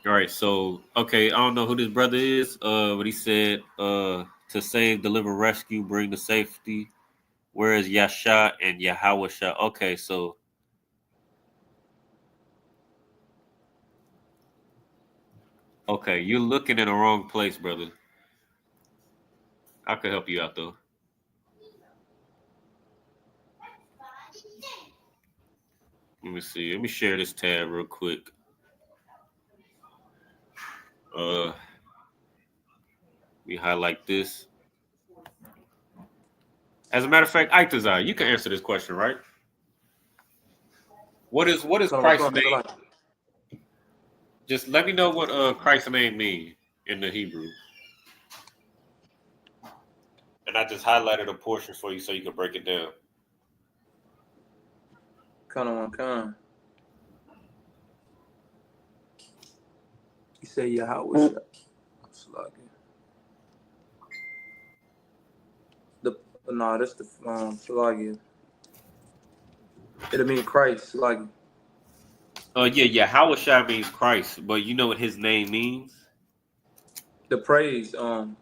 All right. So okay, I don't know who this brother is. But he said to save, deliver, rescue, bring to safety. Where is Yasha and Yahawashah? Okay, so okay, you're looking in the wrong place, brother. I could help you out though. Let me see. Let me share this tab real quick. Let me highlight this. As a matter of fact, Itazai, you can answer this question, right? What is Christ's name? Just let me know what Christ's name means in the Hebrew. And I just highlighted a portion for you so you can break it down.
Come. You say Yahweh. That's the Salagi. It'll mean Christ, Salagi.
Yeah, Hawashai means Christ, but you know what his name means?
The praise, Salagi.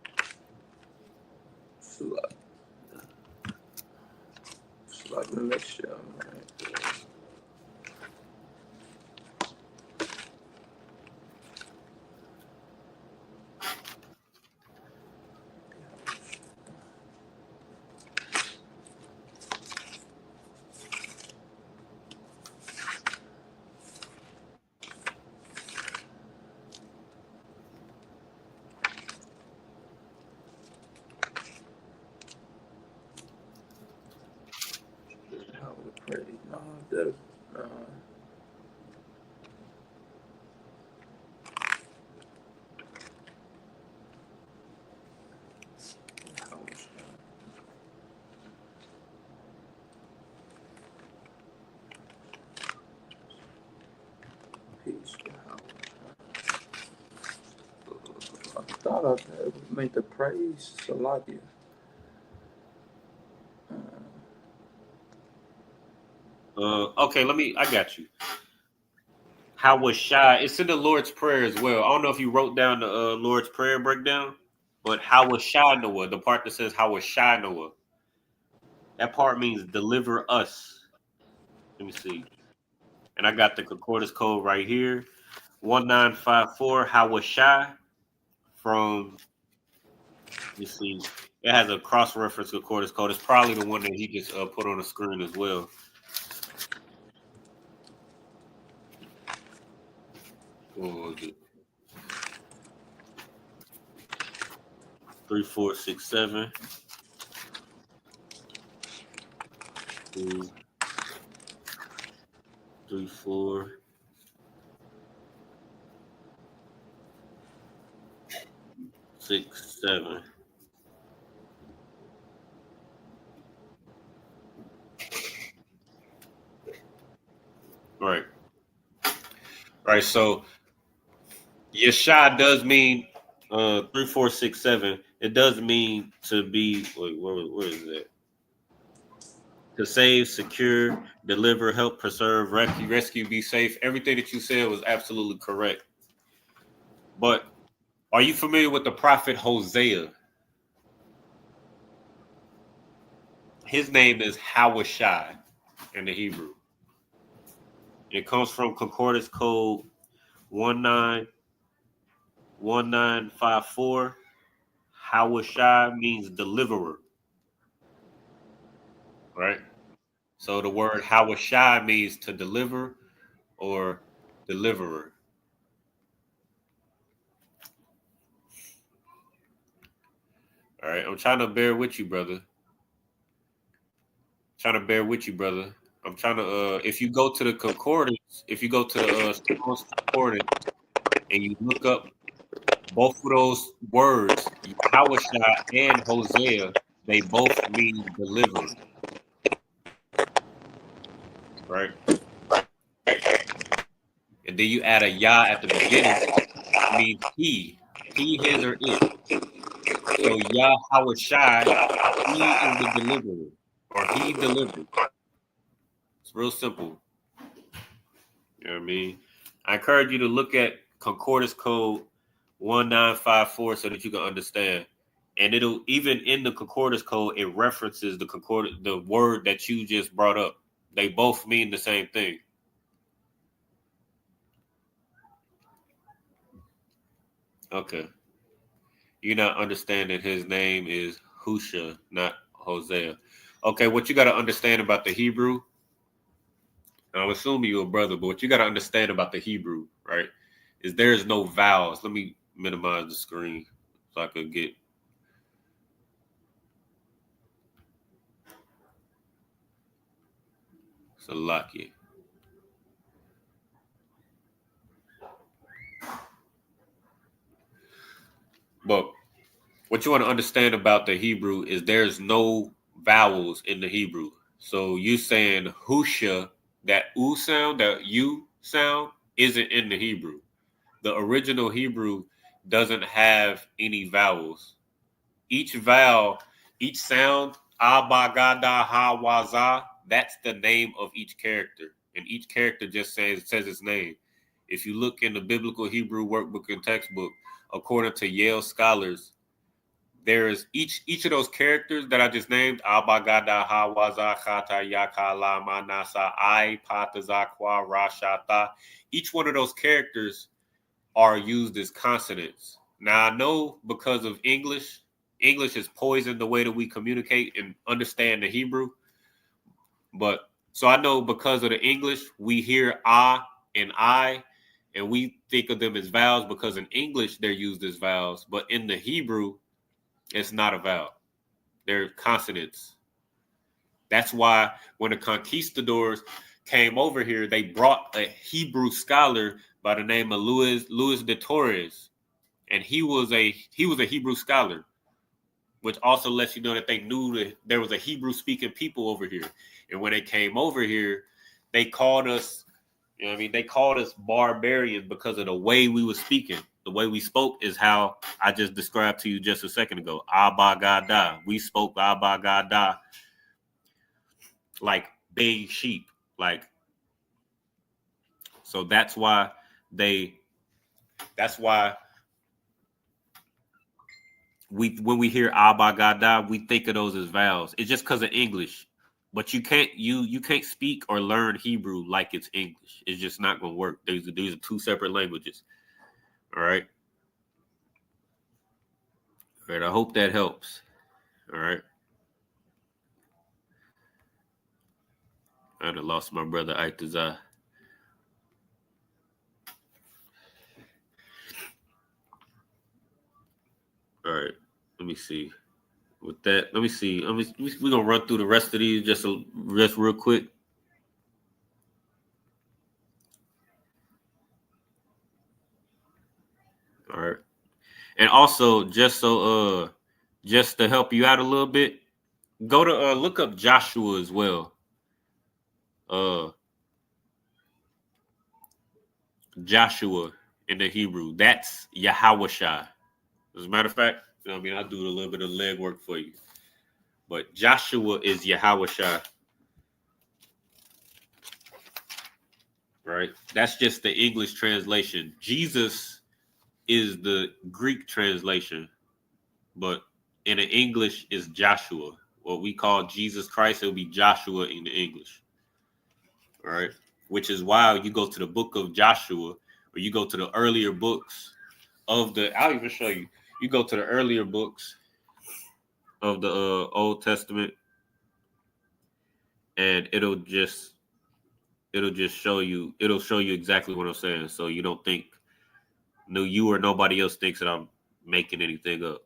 Let me make sure. I thought it would make the praise Salagi.
Okay, I got you. Hawashai, it's in the Lord's Prayer as well. I don't know if you wrote down the Lord's Prayer breakdown, but Hawashai Noah, the part that says Hawashai Noah, that part means deliver us. Let me see. And I got the concordance code right here. 1954 Hawashai from, you see, it has a cross-reference concordance code. It's probably the one that he just put on the screen as well. What was it? 3467. 2, 3, 4. 6, 7. Right. Right. So Yeshua does mean 3, 4, 6, 7. It does mean to be. Wait, where is that? To save, secure, deliver, help, preserve, rescue, be safe. Everything that you said was absolutely correct. But are you familiar with the prophet Hosea? His name is Hawashai in the Hebrew. It comes from Concordance Code 1954. Hawashai means deliverer. Right? So the word Hawashai means to deliver or deliverer. All right, I'm trying to bear with you, brother. I'm trying to if you go to the concordance, if you go to the Strong's concordance and you look up both of those words, Hawashai and Hosea, they both mean deliver. right? And then you add a Yah at the beginning, it means he, his, or it. So Yah Hawashai, he is the deliverer, or he delivered. It's real simple. You know what I mean? I encourage you to look at Concordance Code 1954 so that you can understand. And it'll, even in the Concordance Code, it references the word that you just brought up. They both mean the same thing. Okay. You're not understanding his name is Husha, not Hosea. Okay, what you got to understand about the Hebrew, I'm assuming you're a brother, but what you got to understand about the Hebrew, right, is there's no vowels. Let me minimize the screen so I could get. Salakia. But what you want to understand about the Hebrew is there's no vowels in the Hebrew. So you saying Husha, that U sound, that U sound, isn't in the Hebrew. The original Hebrew doesn't have any vowels. Each vowel, each sound, Abba, Gada, Ha, Waza, that's the name of each character. And each character just says its name. If you look in the biblical Hebrew workbook and textbook, according to Yale scholars, there is each of those characters that I just named, Abba, Gada, Ha, Waza, Chata, Yaka, La, Manasa, I, Pata, Zakwa, Rashata. Each one of those characters are used as consonants. Now, I know because of English has poisoned the way that we communicate and understand the Hebrew. But so I know because of the English, we hear ah and I, and we think of them as vowels because in English they're used as vowels. But in the Hebrew, it's not a vowel. They're consonants. That's why when the conquistadors came over here, they brought a Hebrew scholar by the name of Luis de Torres. And he was a Hebrew scholar, which also lets you know that they knew that there was a Hebrew speaking people over here. And when they came over here, they called us, you know what I mean? They called us barbarians because of the way we were speaking. The way we spoke is how I just described to you just a second ago. Abba Gada. We spoke Abba Gada like baying sheep. Like, so that's why when we hear Abba Gada, we think of those as vowels. It's just because of English. But you can't speak or learn Hebrew like it's English. It's just not gonna work. These are two separate languages. All right. All right. I hope that helps. All right. I done lost my brother Aitazah. All right. Let me see. With that, let me see. We're gonna run through the rest of these just real quick. All right. And also, just to help you out a little bit, go to look up Joshua as well. Joshua in the Hebrew, that's Yahawashai. As a matter of fact, you know what I mean, I'll do a little bit of legwork for you. But Joshua is Yahawashai. Right? That's just the English translation. Jesus is the Greek translation, but in the English is Joshua. What we call Jesus Christ, it'll be Joshua in the English. All right. Which is why you go to the book of Joshua, or you go to the earlier books I'll even show you. You go to the earlier books of the Old Testament, and it'll just show you. It'll show you exactly what I'm saying, so you don't think you or nobody else thinks that I'm making anything up.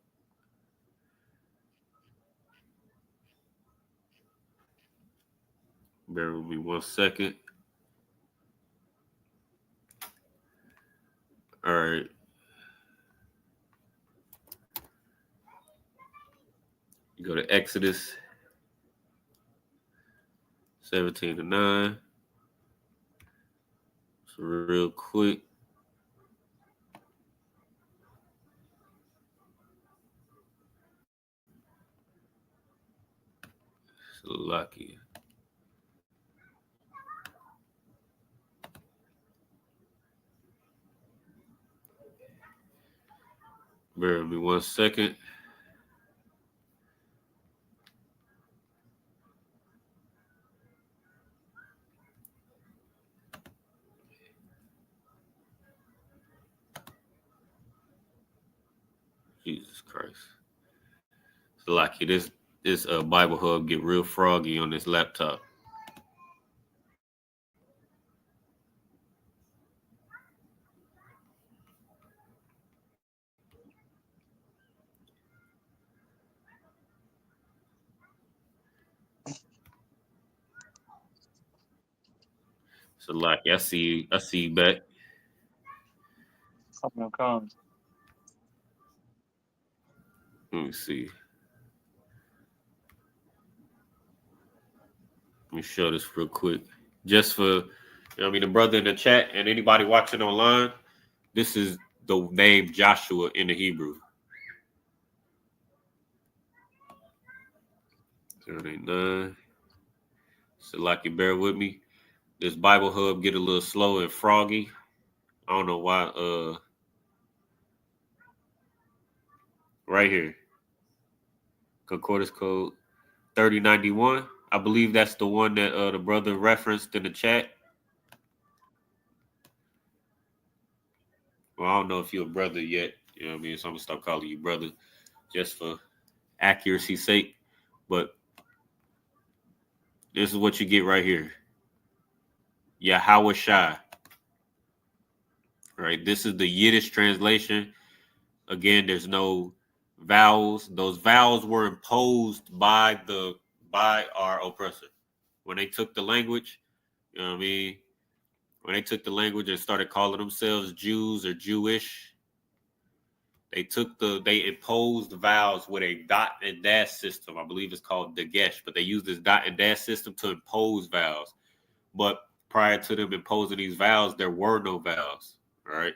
Bear with me 1 second. All right. You go to Exodus 17:9. So real quick. Lucky. Bear with me 1 second. Jesus Christ. So lucky this Bible Hub get real froggy on this laptop. So lucky, I see you back.
Come.
Let me see. Let me show this real quick. Just for the brother in the chat and anybody watching online, this is the name Joshua in the Hebrew. 089. So lucky, bear with me. This Bible Hub get a little slow and froggy. I don't know why. Right here, Concordance code 3091. I believe that's the one that the brother referenced in the chat. Well, I don't know if you're a brother yet. You know what I mean? So I'm gonna stop calling you brother just for accuracy's sake. But this is what you get right here. Yahweh Shai. Right. This is the Yiddish translation. Again, there's no vowels. Those vowels were imposed by our oppressor. When they took the language, you know what I mean? When they took the language and started calling themselves Jews or Jewish, they imposed vowels with a dot and dash system. I believe it's called Dagesh, but they used this dot and dash system to impose vowels. But prior to them imposing these vowels, there were no vowels. All right.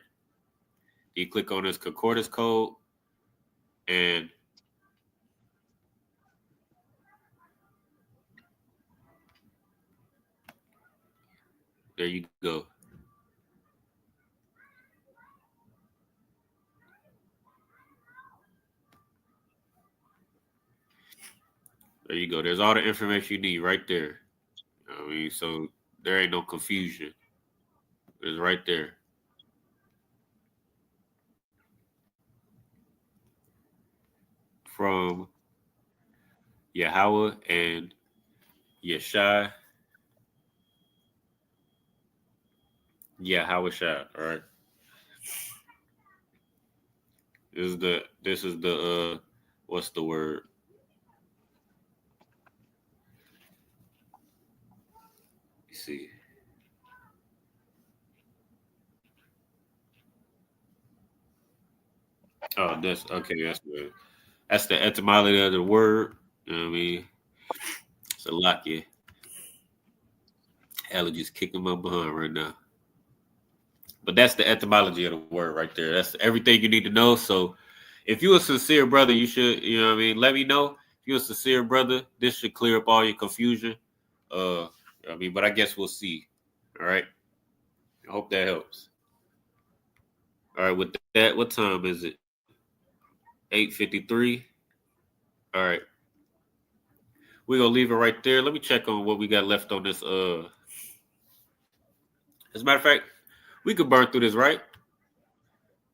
You click on this concordance code and there you go. There you go. There's all the information you need right there. You know what I mean? So there ain't no confusion. It's right there. From Yahweh and Yeshai. Yahweh Shai. All right. This is the what's the word? You see. Oh, that's okay. That's the etymology of the word. You know what I mean? It's a lot, yeah. Allergies kicking my behind right now. But that's the etymology of the word right there. That's everything you need to know. So if you're a sincere brother, you should, you know what I mean? Let me know. If you're a sincere brother, this should clear up all your confusion. But I guess we'll see. All right. I hope that helps. All right, with that, what time is it? 8:53. All right. We're gonna leave it right there. Let me check on what we got left on this. As a matter of fact, we could burn through this, right?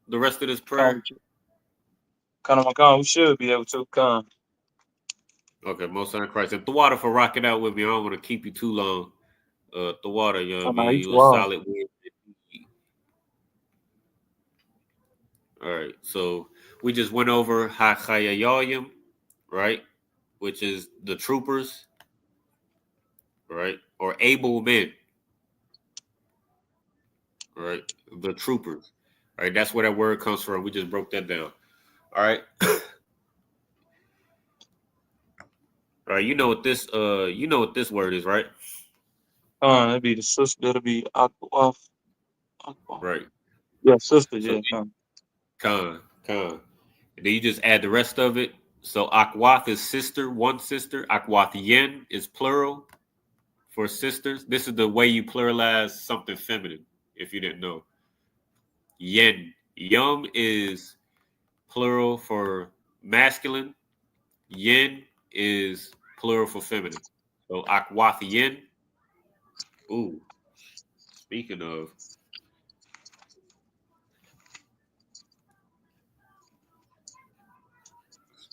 The rest of this prayer.
We should be able to come.
Okay, most high Christ. And the water for rocking out with me. I don't want to keep you too long. The water, you know what I mean? You a solid word. All right, so we just went over Hachayayim, right? Which is the troopers, right? Or able men, right? The troopers, right? That's where that word comes from. We just broke that down. All right. All right, you know what this word is, right?
That'll be the sister. That'll be Aquaf.
Right.
Yeah, sister.
So
Yeah.
Khan. And then you just add the rest of it. So Akwath is sister, one sister. Akwath Yen is plural for sisters. This is the way you pluralize something feminine, if you didn't know. Yen. Yum is plural for masculine. Yen is plural for feminine. So Akwath Yen. Ooh, speaking of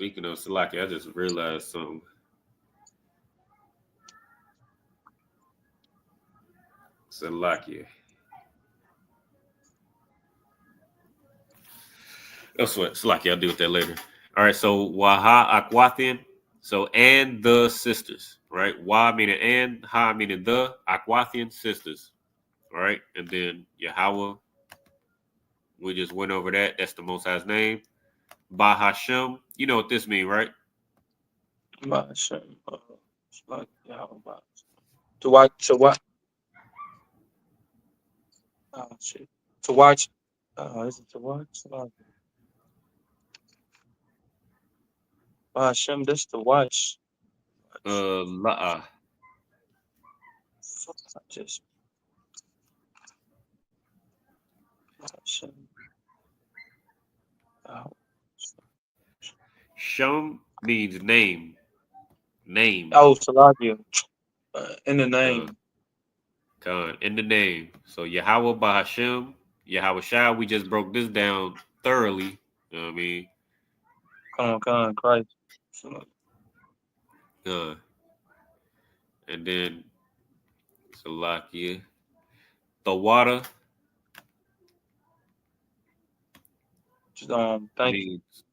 Salaki, I just realized something. Salaki. That's what Salaki, I'll deal with that later. All right, so Waha Akwathin. So and the sisters, right? Wa meaning and, ha meaning the, Akwathin sisters. All right, and then Yahweh, we just went over that. That's the Most High's name. Bahashem, you know what this means, right?
Hashem. It's like Yahweh. To watch. To what? Oh shit. To watch. Is it to watch? Hashem. This to watch.
La'ah.
Fuck, I just. Hashem. Oh.
Shem means name. Name.
Oh, Salakia. In the name.
Khan, in the name. So Yahweh Bahashem, Yahweh Shah, we just broke this down thoroughly. You know what I mean?
Come on, Christ.
And then Salakia. The water
Thank you.
means,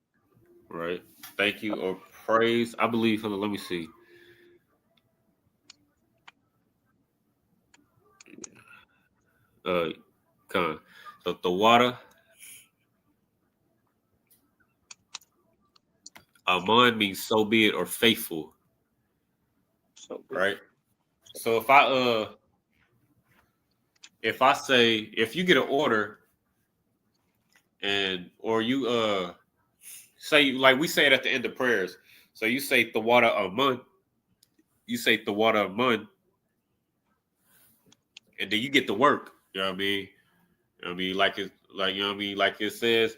right? Thank you or praise. I believe, hold on, let me see. Khan. So the water. Aman means so be it or faithful.
So
Right? So if I say if you get an order and or you say like we say it at the end of prayers. So you say the water Aman, you say the water Aman, and then you get to work. You know what I mean? I mean, like it like you know what I mean, like it says,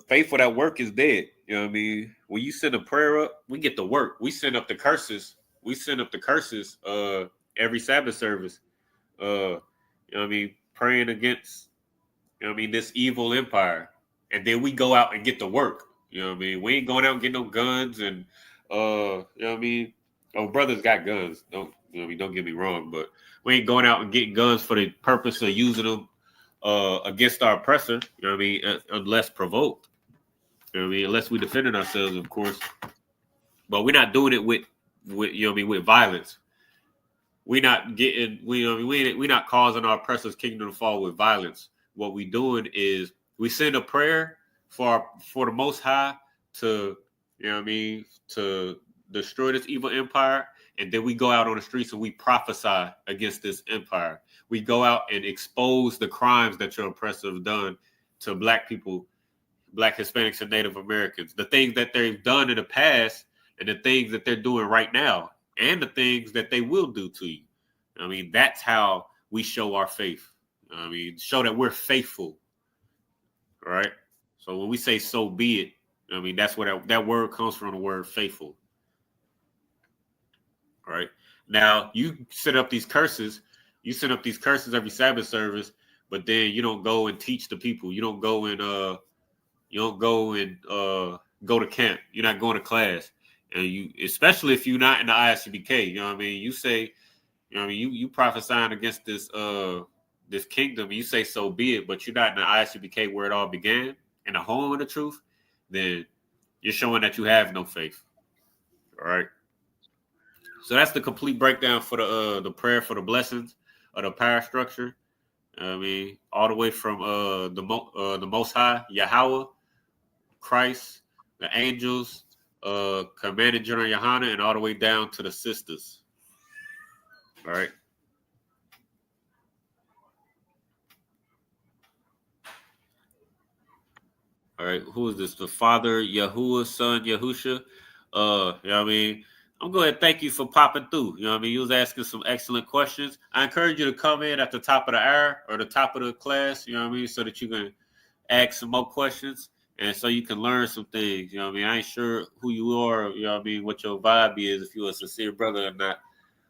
faith for that work is dead. You know what I mean? When you send a prayer up, we get to work. We send up the curses. We send up the curses every Sabbath service. You know what I mean, praying against, you know what I mean, this evil empire. And then we go out and get to work. You know what I mean? We ain't going out and getting no guns and you know what I mean? Oh, brothers got guns. Don't you know what I mean, don't get me wrong, but we ain't going out and getting guns for the purpose of using them against our oppressor, you know what I mean, unless provoked. You know what I mean? Unless we defending ourselves, of course. But we're not doing it with you know what I mean, with violence. We not getting we you know what I mean, we not causing our oppressor's kingdom to fall with violence. What we doing is we send a prayer for the Most High to, you know what I mean, to destroy this evil empire, and then we go out on the streets and we prophesy against this empire. We go out and expose the crimes that your oppressor have done to Black people, Black Hispanics, and Native Americans. The things that they've done in the past and the things that they're doing right now and the things that they will do to you. I mean, that's how we show our faith. I mean, show that we're faithful, right? So when we say "so be it," I mean that's where that word comes from. The word "faithful," right? Now you set up these curses. You set up these curses every Sabbath service, but then you don't go and teach the people. You don't go and go to camp. You're not going to class, and you, especially if you're not in the ISUPK. You know what I mean? You say, you know what I mean, you prophesying against this kingdom. You say "so be it," but you're not in the ISUPK where it all began, in the home of the truth. Then you're showing that you have no faith. All right. So that's the complete breakdown for the prayer for the blessings of the power structure. I mean, all the way from the Most High, Yahweh, Christ, the angels, Commander General Yohana, and all the way down to the sisters. All right. All right, who is this? The Father Yahuwah, Son Yahusha. You know what I mean? I'm going to thank you for popping through. You know what I mean? You was asking some excellent questions. I encourage you to come in at the top of the hour or the top of the class, you know what I mean, so that you can ask some more questions and so you can learn some things. You know what I mean? I ain't sure who you are, you know what I mean, what your vibe is, if you're a sincere brother or not,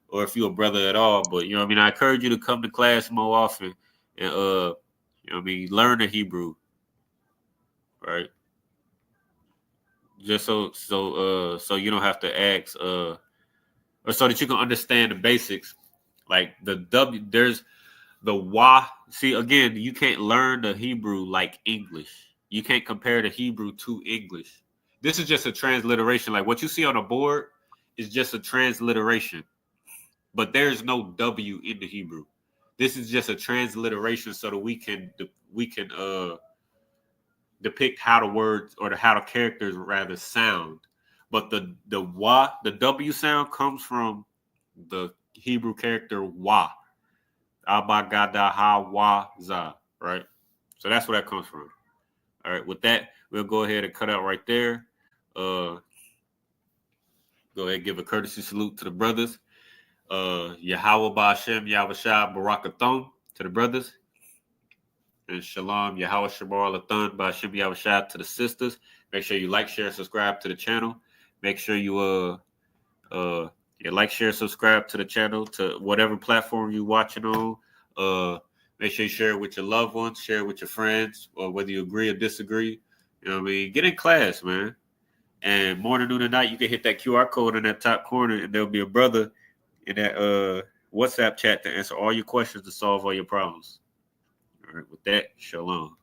or if you're a brother at all. But, you know what I mean? I encourage you to come to class more often and, you know what I mean, learn the Hebrew, right? Just so you don't have to ask or so that you can understand the basics. Like the W, there's the Wa. See, again, you can't learn the Hebrew like English. You can't compare the Hebrew to English. This is just a transliteration. Like what you see on the board is just a transliteration, but there's no W in the Hebrew. This is just a transliteration so that we can depict how the words or how the characters rather sound. But the Wa, the W sound comes from the Hebrew character Wa. Abba Gada Ha Wa Za, right? So that's where that comes from. All right, with that, we'll go ahead and cut out right there. Go ahead and give a courtesy salute to the brothers. Yahweh Ba'Shem, Yahweh Barakathon to the brothers. And Shalom, Yahweh Shamar Lathan, Ba'Shem, Yahweh to the sisters. Make sure you like, share, subscribe to the channel. Make sure you like, share, subscribe to the channel, to whatever platform you're watching on. Make sure you share it with your loved ones, share it with your friends, or whether you agree or disagree. You know what I mean? Get in class, man. And morning, noon, and night, you can hit that QR code in that top corner, and there'll be a brother in that WhatsApp chat to answer all your questions, to solve all your problems. All right, with that, shalom.